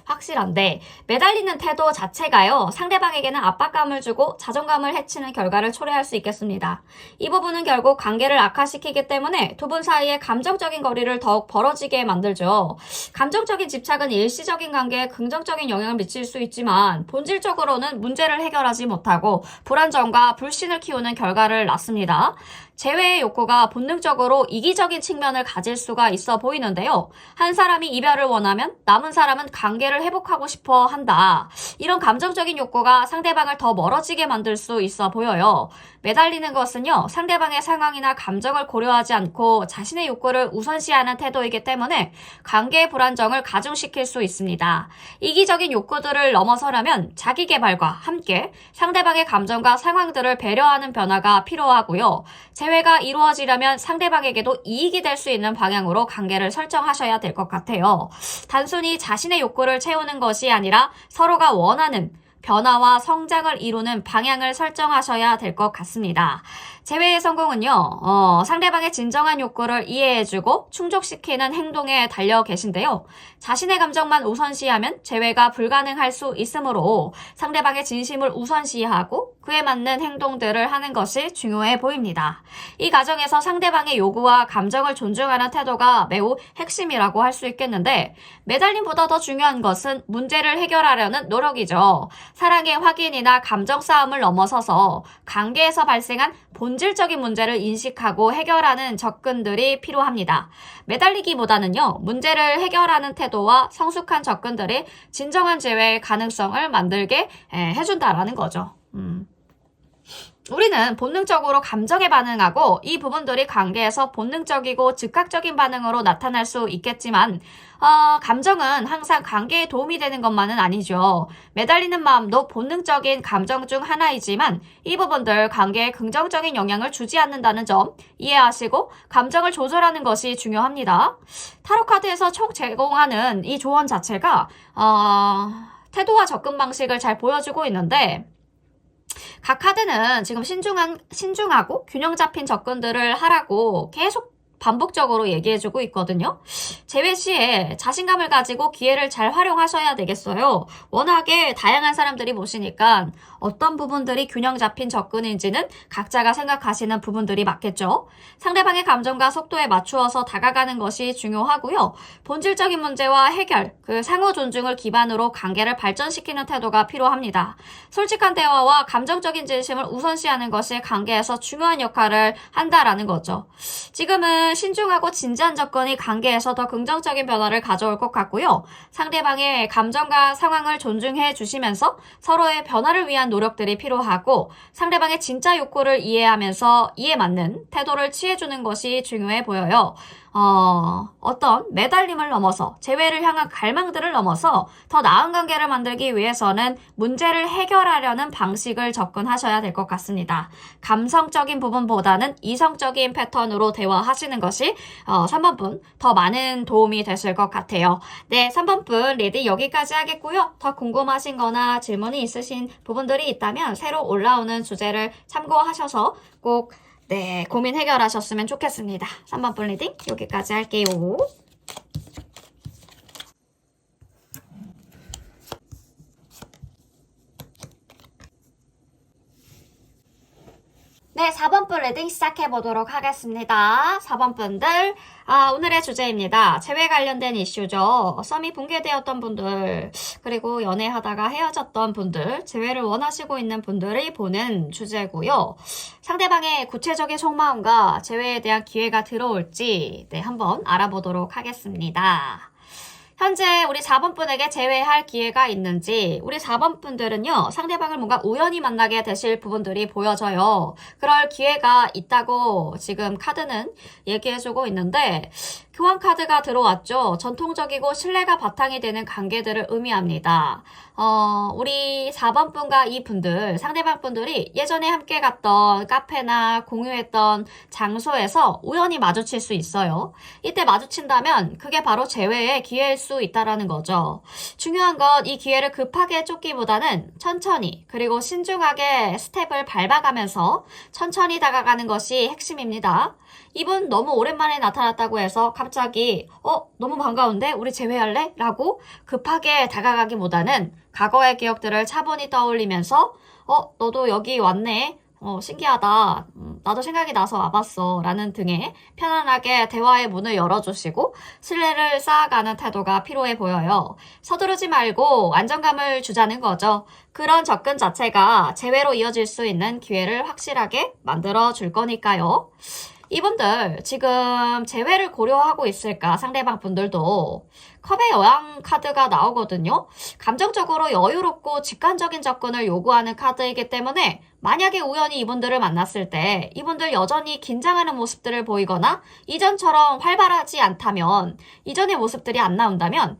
확실한데 매달리는 태도 자체가요, 상대방에게는 압박감을 주고 자존감을 해치는 결과를 초래할 수 있겠습니다. 이 부분은 결국 관계를 악화시키기 때문에 두 분 사이의 감정적인 거리를 더욱 벌어지게 만들죠. 감정적인 집착은 일시적인 관계에 긍정적인 영향을 미칠 수 있지만 본질적으로는 문제를 해결하지 못하고 불안정과 불신을 키우는 결과를 낳습니다. 재회의 욕구가 본능적으로 이기적인 측면을 가질 수가 있어 보이는데요. 한 사람이 이별을 원하면 남은 사람은 관계를 회복하고 싶어 한다. 이런 감정적인 욕구가 상대방을 더 멀어지게 만들 수 있어 보여요. 매달리는 것은요, 상대방의 상황이나 감정을 고려하지 않고 자신의 욕구를 우선시하는 태도이기 때문에 관계의 불안정을 가중시킬 수 있습니다. 이기적인 욕구들을 넘어서려면 자기 개발과 함께 상대방의 감정과 상황들을 배려하는 변화가 필요하고요. 재회가 이루어지려면 상대방에게도 이익이 될 수 있는 방향으로 관계를 설정하셔야 될 것 같아요. 단순히 자신의 욕구를 채우는 것이 아니라 서로가 원하는 변화와 성장을 이루는 방향을 설정하셔야 될 것 같습니다. 재회의 성공은요, 상대방의 진정한 욕구를 이해해주고 충족시키는 행동에 달려 계신데요. 자신의 감정만 우선시하면 재회가 불가능할 수 있으므로 상대방의 진심을 우선시하고 그에 맞는 행동들을 하는 것이 중요해 보입니다. 이 과정에서 상대방의 요구와 감정을 존중하는 태도가 매우 핵심이라고 할 수 있겠는데, 매달림보다 더 중요한 것은 문제를 해결하려는 노력이죠. 사랑의 확인이나 감정 싸움을 넘어서서 관계에서 발생한 본질적인 문제를 인식하고 해결하는 접근들이 필요합니다. 매달리기보다는요, 문제를 해결하는 태도와 성숙한 접근들이 진정한 재회의 가능성을 만들게 해준다라는 거죠. 우리는 본능적으로 감정에 반응하고 이 부분들이 관계에서 본능적이고 즉각적인 반응으로 나타날 수 있겠지만 감정은 항상 관계에 도움이 되는 것만은 아니죠. 매달리는 마음도 본능적인 감정 중 하나이지만 이 부분들 관계에 긍정적인 영향을 주지 않는다는 점 이해하시고 감정을 조절하는 것이 중요합니다. 타로 카드에서 총 제공하는 이 조언 자체가 태도와 접근 방식을 잘 보여주고 있는데, 각 카드는 지금 신중하고 균형 잡힌 접근들을 하라고 계속 반복적으로 얘기해주고 있거든요. 재회 시에 자신감을 가지고 기회를 잘 활용하셔야 되겠어요. 워낙에 다양한 사람들이 보시니까 어떤 부분들이 균형 잡힌 접근인지는 각자가 생각하시는 부분들이 맞겠죠. 상대방의 감정과 속도에 맞추어서 다가가는 것이 중요하고요. 본질적인 문제와 해결, 상호 존중을 기반으로 관계를 발전시키는 태도가 필요합니다. 솔직한 대화와 감정적인 진심을 우선시하는 것이 관계에서 중요한 역할을 한다라는 거죠. 지금은 신중하고 진지한 접근이 관계에서 더 긍정적인 변화를 가져올 것 같고요. 상대방의 감정과 상황을 존중해 주시면서 서로의 변화를 위한 노력들이 필요하고, 상대방의 진짜 욕구를 이해하면서 이에 맞는 태도를 취해주는 것이 중요해 보여요. 어떤 매달림을 넘어서 재회를 향한 갈망들을 넘어서 더 나은 관계를 만들기 위해서는 문제를 해결하려는 방식을 접근하셔야 될 것 같습니다. 감성적인 부분보다는 이성적인 패턴으로 대화하시는 것이 3번 분 더 많은 도움이 되실 것 같아요. 네, 3번 분 리딩 여기까지 하겠고요. 더 궁금하신 거나 질문이 있으신 부분들이 있다면 새로 올라오는 주제를 참고하셔서 꼭 고민 해결하셨으면 좋겠습니다. 3번 분 리딩 여기까지 할게요. 네, 4번 분 리딩 시작해보도록 하겠습니다. 4번 분들, 오늘의 주제입니다. 재회 관련된 이슈죠. 썸이 붕괴되었던 분들, 그리고 연애하다가 헤어졌던 분들, 재회를 원하시고 있는 분들이 보는 주제고요. 상대방의 구체적인 속마음과 재회에 대한 기회가 들어올지 한번 알아보도록 하겠습니다. 현재 우리 4번 분에게 재회할 기회가 있는지, 우리 4번 분들은요, 상대방을 뭔가 우연히 만나게 되실 부분들이 보여져요. 그럴 기회가 있다고 지금 카드는 얘기해주고 있는데, 교환 카드가 들어왔죠. 전통적이고 신뢰가 바탕이 되는 관계들을 의미합니다. 우리 4번 분과 이 분들, 상대방 분들이 예전에 함께 갔던 카페나 공유했던 장소에서 우연히 마주칠 수 있어요. 이때 마주친다면 그게 바로 재회의 기회일 수 있다라는 거죠. 중요한 건 이 기회를 급하게 쫓기보다는 천천히 그리고 신중하게 스텝을 밟아가면서 천천히 다가가는 것이 핵심입니다. 이분 너무 오랜만에 나타났다고 해서 갑자기 너무 반가운데 우리 재회할래? 라고 급하게 다가가기보다는 과거의 기억들을 차분히 떠올리면서 너도 여기 왔네? 신기하다. 나도 생각이 나서 와봤어. 라는 등의 편안하게 대화의 문을 열어주시고 신뢰를 쌓아가는 태도가 필요해 보여요. 서두르지 말고 안정감을 주자는 거죠. 그런 접근 자체가 재회로 이어질 수 있는 기회를 확실하게 만들어 줄 거니까요. 이분들 지금 재회를 고려하고 있을까? 상대방 분들도 컵의 여왕 카드가 나오거든요. 감정적으로 여유롭고 직관적인 접근을 요구하는 카드이기 때문에 만약에 우연히 이분들을 만났을 때 이분들 여전히 긴장하는 모습들을 보이거나 이전처럼 활발하지 않다면, 이전의 모습들이 안 나온다면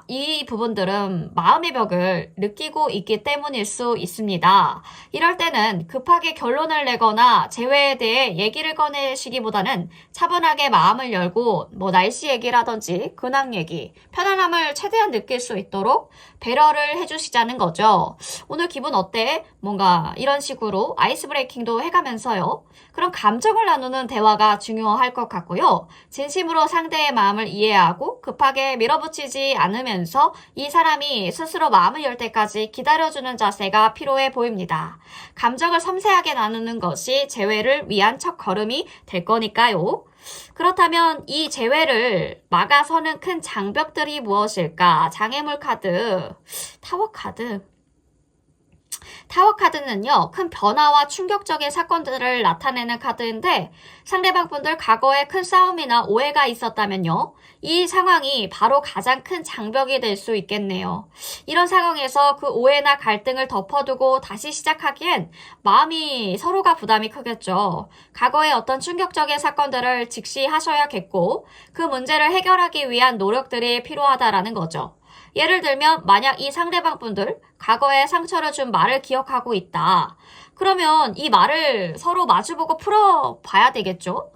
이 부분들은 마음의 벽을 느끼고 있기 때문일 수 있습니다. 이럴 때는 급하게 결론을 내거나 재회에 대해 얘기를 꺼내시기보다는 차분하게 마음을 열고 날씨 얘기라든지 근황 얘기, 편안함을 최대한 느낄 수 있도록 배려를 해주시자는 거죠. 오늘 기분 어때? 뭔가 이런 식으로 아이스 브레이킹도 해가면서요. 그런 감정을 나누는 대화가 중요할 것 같고요. 진심으로 상대의 마음을 이해하고 급하게 밀어붙이지 않으면서 이 사람이 스스로 마음을 열 때까지 기다려주는 자세가 필요해 보입니다. 감정을 섬세하게 나누는 것이 재회를 위한 첫 걸음이 될 거니까요. 그렇다면 이 재회를 막아서는 큰 장벽들이 무엇일까? 장애물 카드, 타워 카드. 타워 카드는요, 큰 변화와 충격적인 사건들을 나타내는 카드인데 상대방 분들 과거에 큰 싸움이나 오해가 있었다면요, 이 상황이 바로 가장 큰 장벽이 될 수 있겠네요. 이런 상황에서 그 오해나 갈등을 덮어두고 다시 시작하기엔 마음이 서로가 부담이 크겠죠. 과거의 어떤 충격적인 사건들을 직시하셔야겠고 그 문제를 해결하기 위한 노력들이 필요하다라는 거죠. 예를 들면 만약 이 상대방 분들 과거에 상처를 준 말을 기억하고 있다. 그러면 이 말을 서로 마주보고 풀어봐야 되겠죠?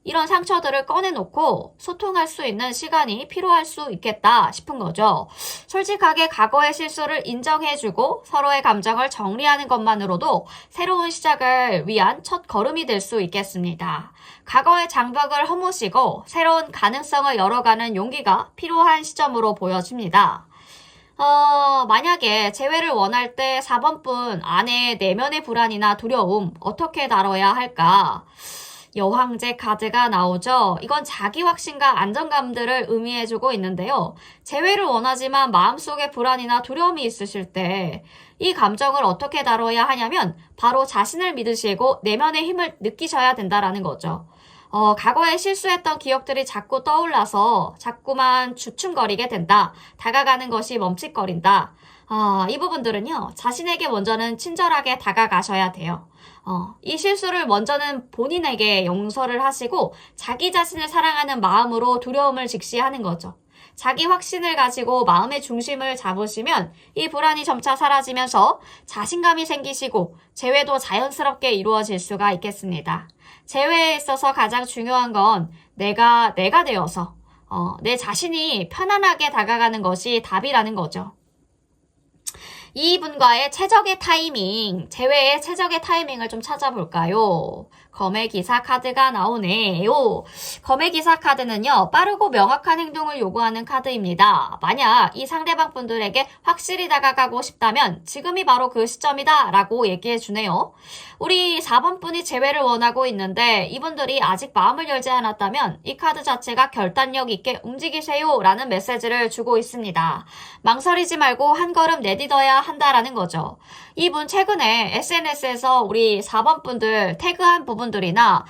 이런 상처들을 꺼내놓고 소통할 수 있는 시간이 필요할 수 있겠다 싶은 거죠. 솔직하게 과거의 실수를 인정해주고 서로의 감정을 정리하는 것만으로도 새로운 시작을 위한 첫 걸음이 될 수 있겠습니다. 과거의 장벽을 허무시고 새로운 가능성을 열어가는 용기가 필요한 시점으로 보여집니다. 만약에 재회를 원할 때 4번분 아내의 내면의 불안이나 두려움 어떻게 다뤄야 할까? 여황제 카드가 나오죠. 이건 자기 확신과 안정감들을 의미해주고 있는데요. 재회를 원하지만 마음속에 불안이나 두려움이 있으실 때 이 감정을 어떻게 다뤄야 하냐면 바로 자신을 믿으시고 내면의 힘을 느끼셔야 된다라는 거죠. 과거에 실수했던 기억들이 자꾸 떠올라서 자꾸만 주춤거리게 된다. 다가가는 것이 멈칫거린다. 이 부분들은요, 자신에게 먼저는 친절하게 다가가셔야 돼요. 이 실수를 먼저는 본인에게 용서를 하시고 자기 자신을 사랑하는 마음으로 두려움을 직시하는 거죠. 자기 확신을 가지고 마음의 중심을 잡으시면 이 불안이 점차 사라지면서 자신감이 생기시고 재회도 자연스럽게 이루어질 수가 있겠습니다. 재회에 있어서 가장 중요한 건 내가 되어서 내 자신이 편안하게 다가가는 것이 답이라는 거죠. 이분과의 최적의 타이밍, 재회의 최적의 타이밍을 좀 찾아볼까요? 검의 기사 카드가 나오네요. 검의 기사 카드는요, 빠르고 명확한 행동을 요구하는 카드입니다. 만약 이 상대방 분들에게 확실히 다가가고 싶다면 지금이 바로 그 시점이다 라고 얘기해 주네요. 우리 4번 분이 재회를 원하고 있는데 이분들이 아직 마음을 열지 않았다면 이 카드 자체가 결단력 있게 움직이세요 라는 메시지를 주고 있습니다. 망설이지 말고 한 걸음 내딛어야 한다라는 거죠. 이분 최근에 SNS에서 우리 4번 분들 태그한 부분들이나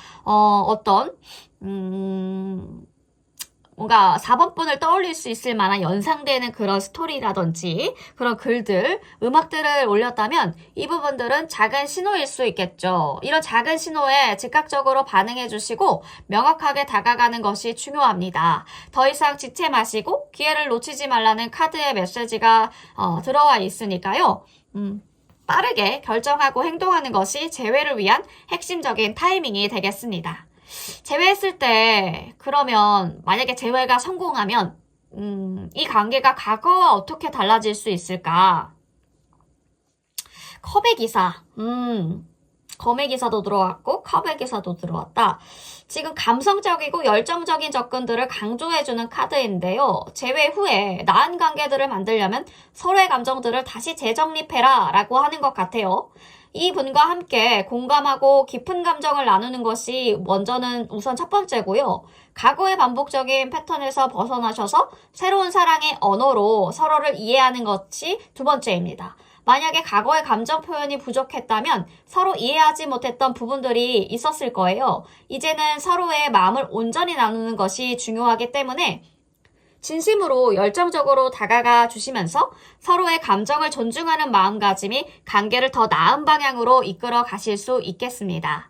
뭔가 4번 분을 떠올릴 수 있을 만한 연상되는 그런 스토리라든지 그런 글들, 음악들을 올렸다면 이 부분들은 작은 신호일 수 있겠죠. 이런 작은 신호에 즉각적으로 반응해 주시고 명확하게 다가가는 것이 중요합니다. 더 이상 지체 마시고 기회를 놓치지 말라는 카드의 메시지가 들어와 있으니까요. 빠르게 결정하고 행동하는 것이 재회를 위한 핵심적인 타이밍이 되겠습니다. 재회했을 때 그러면 만약에 재회가 성공하면 이 관계가 과거와 어떻게 달라질 수 있을까? 컵의 기사, 검의 기사도 들어왔고 컵의 기사도 들어왔다. 지금 감성적이고 열정적인 접근들을 강조해주는 카드인데요. 재회 후에 나은 관계들을 만들려면 서로의 감정들을 다시 재정립해라 라고 하는 것 같아요. 이 분과 함께 공감하고 깊은 감정을 나누는 것이 우선 첫 번째고요. 과거의 반복적인 패턴에서 벗어나셔서 새로운 사랑의 언어로 서로를 이해하는 것이 두 번째입니다. 만약에 과거의 감정 표현이 부족했다면 서로 이해하지 못했던 부분들이 있었을 거예요. 이제는 서로의 마음을 온전히 나누는 것이 중요하기 때문에 진심으로 열정적으로 다가가 주시면서 서로의 감정을 존중하는 마음가짐이 관계를 더 나은 방향으로 이끌어 가실 수 있겠습니다.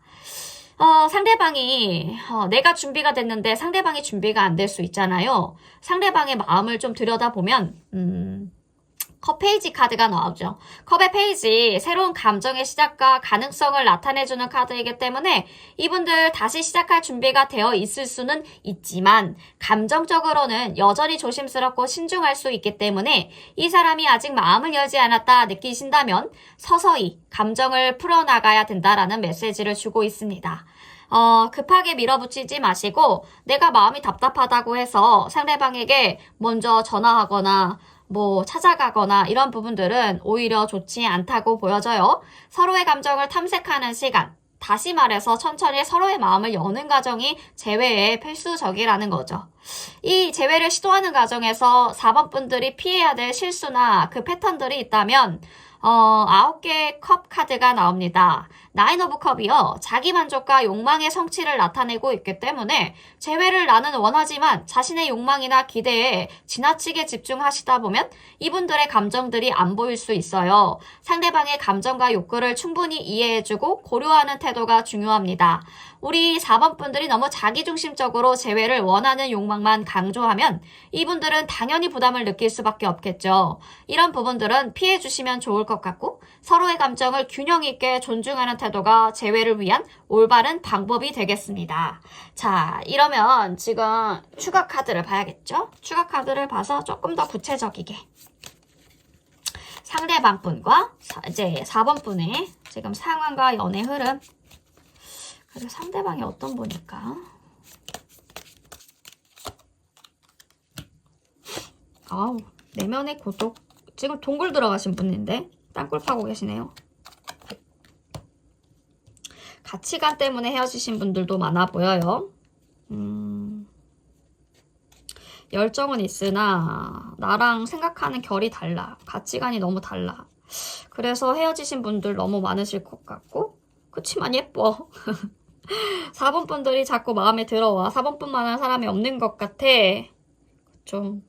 상대방이, 내가 준비가 됐는데 상대방이 준비가 안 될 수 있잖아요. 상대방의 마음을 좀 들여다보면, 컵 페이지 카드가 나오죠. 컵의 페이지, 새로운 감정의 시작과 가능성을 나타내주는 카드이기 때문에 이분들 다시 시작할 준비가 되어 있을 수는 있지만 감정적으로는 여전히 조심스럽고 신중할 수 있기 때문에 이 사람이 아직 마음을 열지 않았다 느끼신다면 서서히 감정을 풀어나가야 된다라는 메시지를 주고 있습니다. 급하게 밀어붙이지 마시고 내가 마음이 답답하다고 해서 상대방에게 먼저 전화하거나 찾아가거나 이런 부분들은 오히려 좋지 않다고 보여져요. 서로의 감정을 탐색하는 시간, 다시 말해서 천천히 서로의 마음을 여는 과정이 재회의 필수적이라는 거죠. 이 재회를 시도하는 과정에서 4번 분들이 피해야 될 실수나 그 패턴들이 있다면 9개의 컵 카드가 나옵니다. 나인 오브 컵이요. 자기 만족과 욕망의 성취를 나타내고 있기 때문에 재회를 나는 원하지만 자신의 욕망이나 기대에 지나치게 집중하시다 보면 이분들의 감정들이 안 보일 수 있어요. 상대방의 감정과 욕구를 충분히 이해해주고 고려하는 태도가 중요합니다. 우리 4번 분들이 너무 자기중심적으로 재회를 원하는 욕망만 강조하면 이분들은 당연히 부담을 느낄 수밖에 없겠죠. 이런 부분들은 피해주시면 좋을 것 같고 서로의 감정을 균형 있게 존중하는 태도가 재회를 위한 올바른 방법이 되겠습니다. 자, 이러면 지금 추가 카드를 봐야겠죠? 추가 카드를 봐서 조금 더 구체적이게 상대방 분과 이제 4번 분의 지금 상황과 연애 흐름, 그리고 상대방이 어떤 분일까? 아우, 내면의 고독. 지금 동굴 들어가신 분인데 땅굴 파고 계시네요. 가치관 때문에 헤어지신 분들도 많아 보여요. 열정은 있으나 나랑 생각하는 결이 달라. 가치관이 너무 달라. 그래서 헤어지신 분들 너무 많으실 것 같고, 그치만 예뻐. 4번 분들이 자꾸 마음에 들어와. 4번 분만한 사람이 없는 것 같아. 좀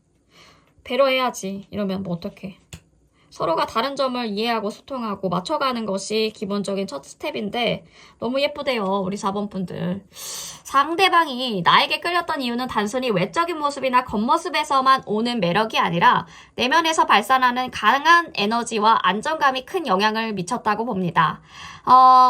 배려해야지. 이러면 뭐 어떡해. 서로가 다른 점을 이해하고 소통하고 맞춰가는 것이 기본적인 첫 스텝인데 너무 예쁘대요, 우리 4번 분들. 상대방이 나에게 끌렸던 이유는 단순히 외적인 모습이나 겉모습에서만 오는 매력이 아니라 내면에서 발산하는 강한 에너지와 안정감이 큰 영향을 미쳤다고 봅니다.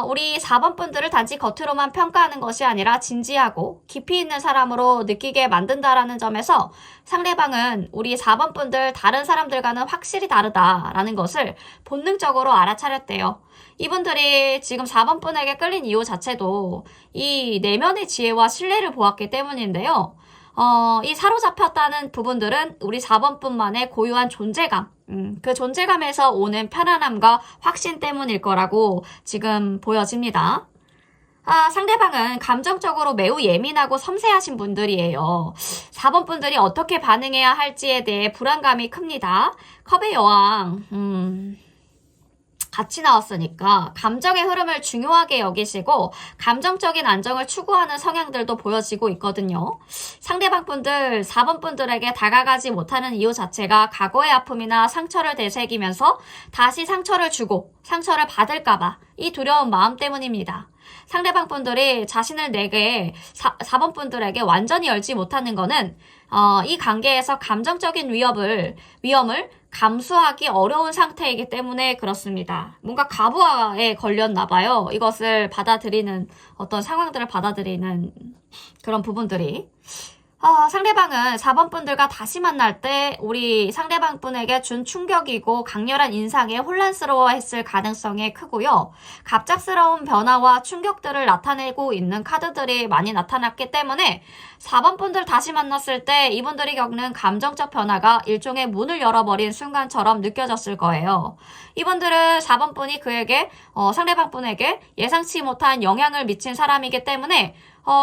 우리 4번 분들을 단지 겉으로만 평가하는 것이 아니라 진지하고 깊이 있는 사람으로 느끼게 만든다라는 점에서 상대방은 우리 4번 분들 다른 사람들과는 확실히 다르다라는 것을 본능적으로 알아차렸대요. 이분들이 지금 4번 분에게 끌린 이유 자체도 이 내면의 지혜와 신뢰를 보았기 때문인데요. 이 사로잡혔다는 부분들은 우리 4번 분만의 고유한 존재감, 그 존재감에서 오는 편안함과 확신 때문일 거라고 지금 보여집니다. 상대방은 감정적으로 매우 예민하고 섬세하신 분들이에요. 4번 분들이 어떻게 반응해야 할지에 대해 불안감이 큽니다. 컵의 여왕, 같이 나왔으니까 감정의 흐름을 중요하게 여기시고 감정적인 안정을 추구하는 성향들도 보여지고 있거든요. 상대방 분들, 4번 분들에게 다가가지 못하는 이유 자체가 과거의 아픔이나 상처를 되새기면서 다시 상처를 주고 상처를 받을까봐 이 두려운 마음 때문입니다. 상대방 분들이 자신을 내게 4번 분들에게 완전히 열지 못하는 거는 이 관계에서 감정적인 위험을 감수하기 어려운 상태이기 때문에 그렇습니다. 뭔가 가부화에 걸렸나 봐요. 이것을 받아들이는 어떤 상황들을 받아들이는 그런 부분들이. 상대방은 4번 분들과 다시 만날 때 우리 상대방 분에게 준 충격이고 강렬한 인상에 혼란스러워했을 가능성이 크고요. 갑작스러운 변화와 충격들을 나타내고 있는 카드들이 많이 나타났기 때문에 4번 분들 다시 만났을 때 이분들이 겪는 감정적 변화가 일종의 문을 열어버린 순간처럼 느껴졌을 거예요. 이분들은 4번 분이 그에게 상대방 분에게 예상치 못한 영향을 미친 사람이기 때문에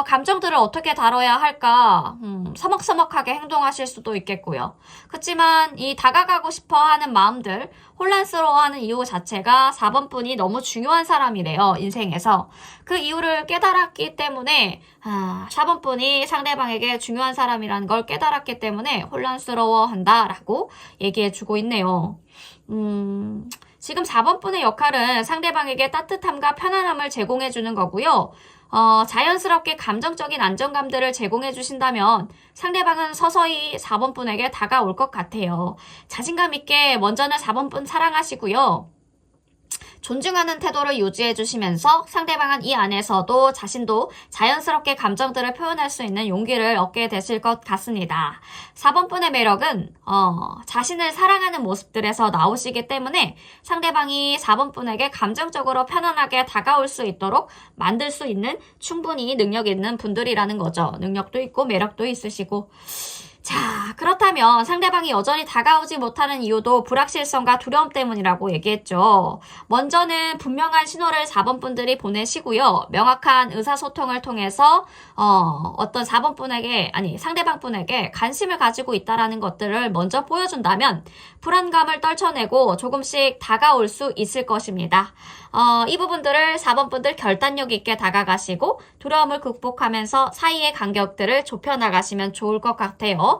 감정들을 어떻게 다뤄야 할까 서먹서먹하게 행동하실 수도 있겠고요. 그렇지만 이 다가가고 싶어 하는 마음들, 혼란스러워하는 이유 자체가 4번 분이 너무 중요한 사람이래요. 인생에서. 그 이유를 깨달았기 때문에 4번 분이 상대방에게 중요한 사람이라는 걸 깨달았기 때문에 혼란스러워한다라고 얘기해주고 있네요. 지금 4번 분의 역할은 상대방에게 따뜻함과 편안함을 제공해주는 거고요. 자연스럽게 감정적인 안정감들을 제공해 주신다면 상대방은 서서히 4번 분에게 다가올 것 같아요. 자신감 있게 먼저는 4번 분 사랑하시고요. 존중하는 태도를 유지해 주시면서 상대방은 이 안에서도 자신도 자연스럽게 감정들을 표현할 수 있는 용기를 얻게 되실 것 같습니다. 4번 분의 매력은 자신을 사랑하는 모습들에서 나오시기 때문에 상대방이 4번 분에게 감정적으로 편안하게 다가올 수 있도록 만들 수 있는 충분히 능력 있는 분들이라는 거죠. 능력도 있고 매력도 있으시고. 자, 그렇다면 상대방이 여전히 다가오지 못하는 이유도 불확실성과 두려움 때문이라고 얘기했죠. 먼저는 분명한 신호를 4번 분들이 보내시고요. 명확한 의사소통을 통해서 어떤 4번 분에게, 아니 상대방 분에게 관심을 가지고 있다라는 것들을 먼저 보여준다면 불안감을 떨쳐내고 조금씩 다가올 수 있을 것입니다. 이 부분들을 4번 분들 결단력 있게 다가가시고 두려움을 극복하면서 사이의 간격들을 좁혀나가시면 좋을 것 같아요.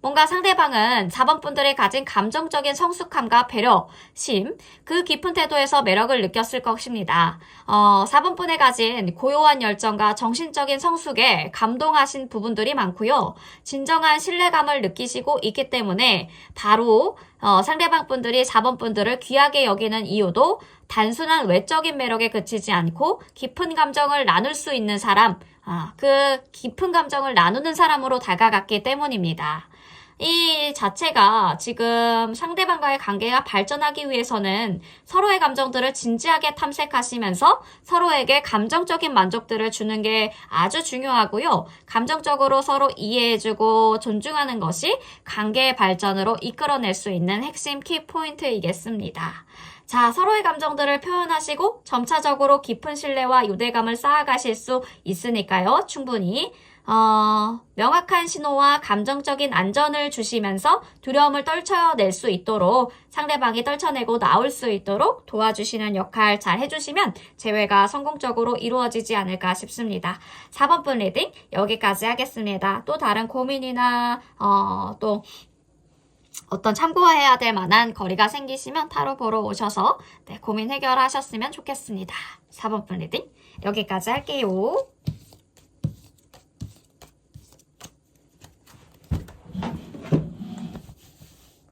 뭔가 상대방은 4번 분들이 가진 감정적인 성숙함과 배려심, 그 깊은 태도에서 매력을 느꼈을 것입니다. 4번 분이 가진 고요한 열정과 정신적인 성숙에 감동하신 부분들이 많고요. 진정한 신뢰감을 느끼시고 있기 때문에 바로 상대방 분들이 4번 분들을 귀하게 여기는 이유도 단순한 외적인 매력에 그치지 않고 깊은 감정을 나눌 수 있는 사람, 그 깊은 감정을 나누는 사람으로 다가갔기 때문입니다. 이 자체가 지금 상대방과의 관계가 발전하기 위해서는 서로의 감정들을 진지하게 탐색하시면서 서로에게 감정적인 만족들을 주는 게 아주 중요하고요. 감정적으로 서로 이해해주고 존중하는 것이 관계의 발전으로 이끌어낼 수 있는 핵심 키포인트이겠습니다. 자, 서로의 감정들을 표현하시고 점차적으로 깊은 신뢰와 유대감을 쌓아가실 수 있으니까요. 충분히 명확한 신호와 감정적인 안전을 주시면서 두려움을 떨쳐낼 수 있도록 상대방이 떨쳐내고 나올 수 있도록 도와주시는 역할 잘 해주시면 재회가 성공적으로 이루어지지 않을까 싶습니다. 4번 분 리딩 여기까지 하겠습니다. 또 다른 고민이나 또 어떤 참고해야 될 만한 거리가 생기시면 타로 보러 오셔서 고민 해결하셨으면 좋겠습니다. 4번 분 리딩 여기까지 할게요.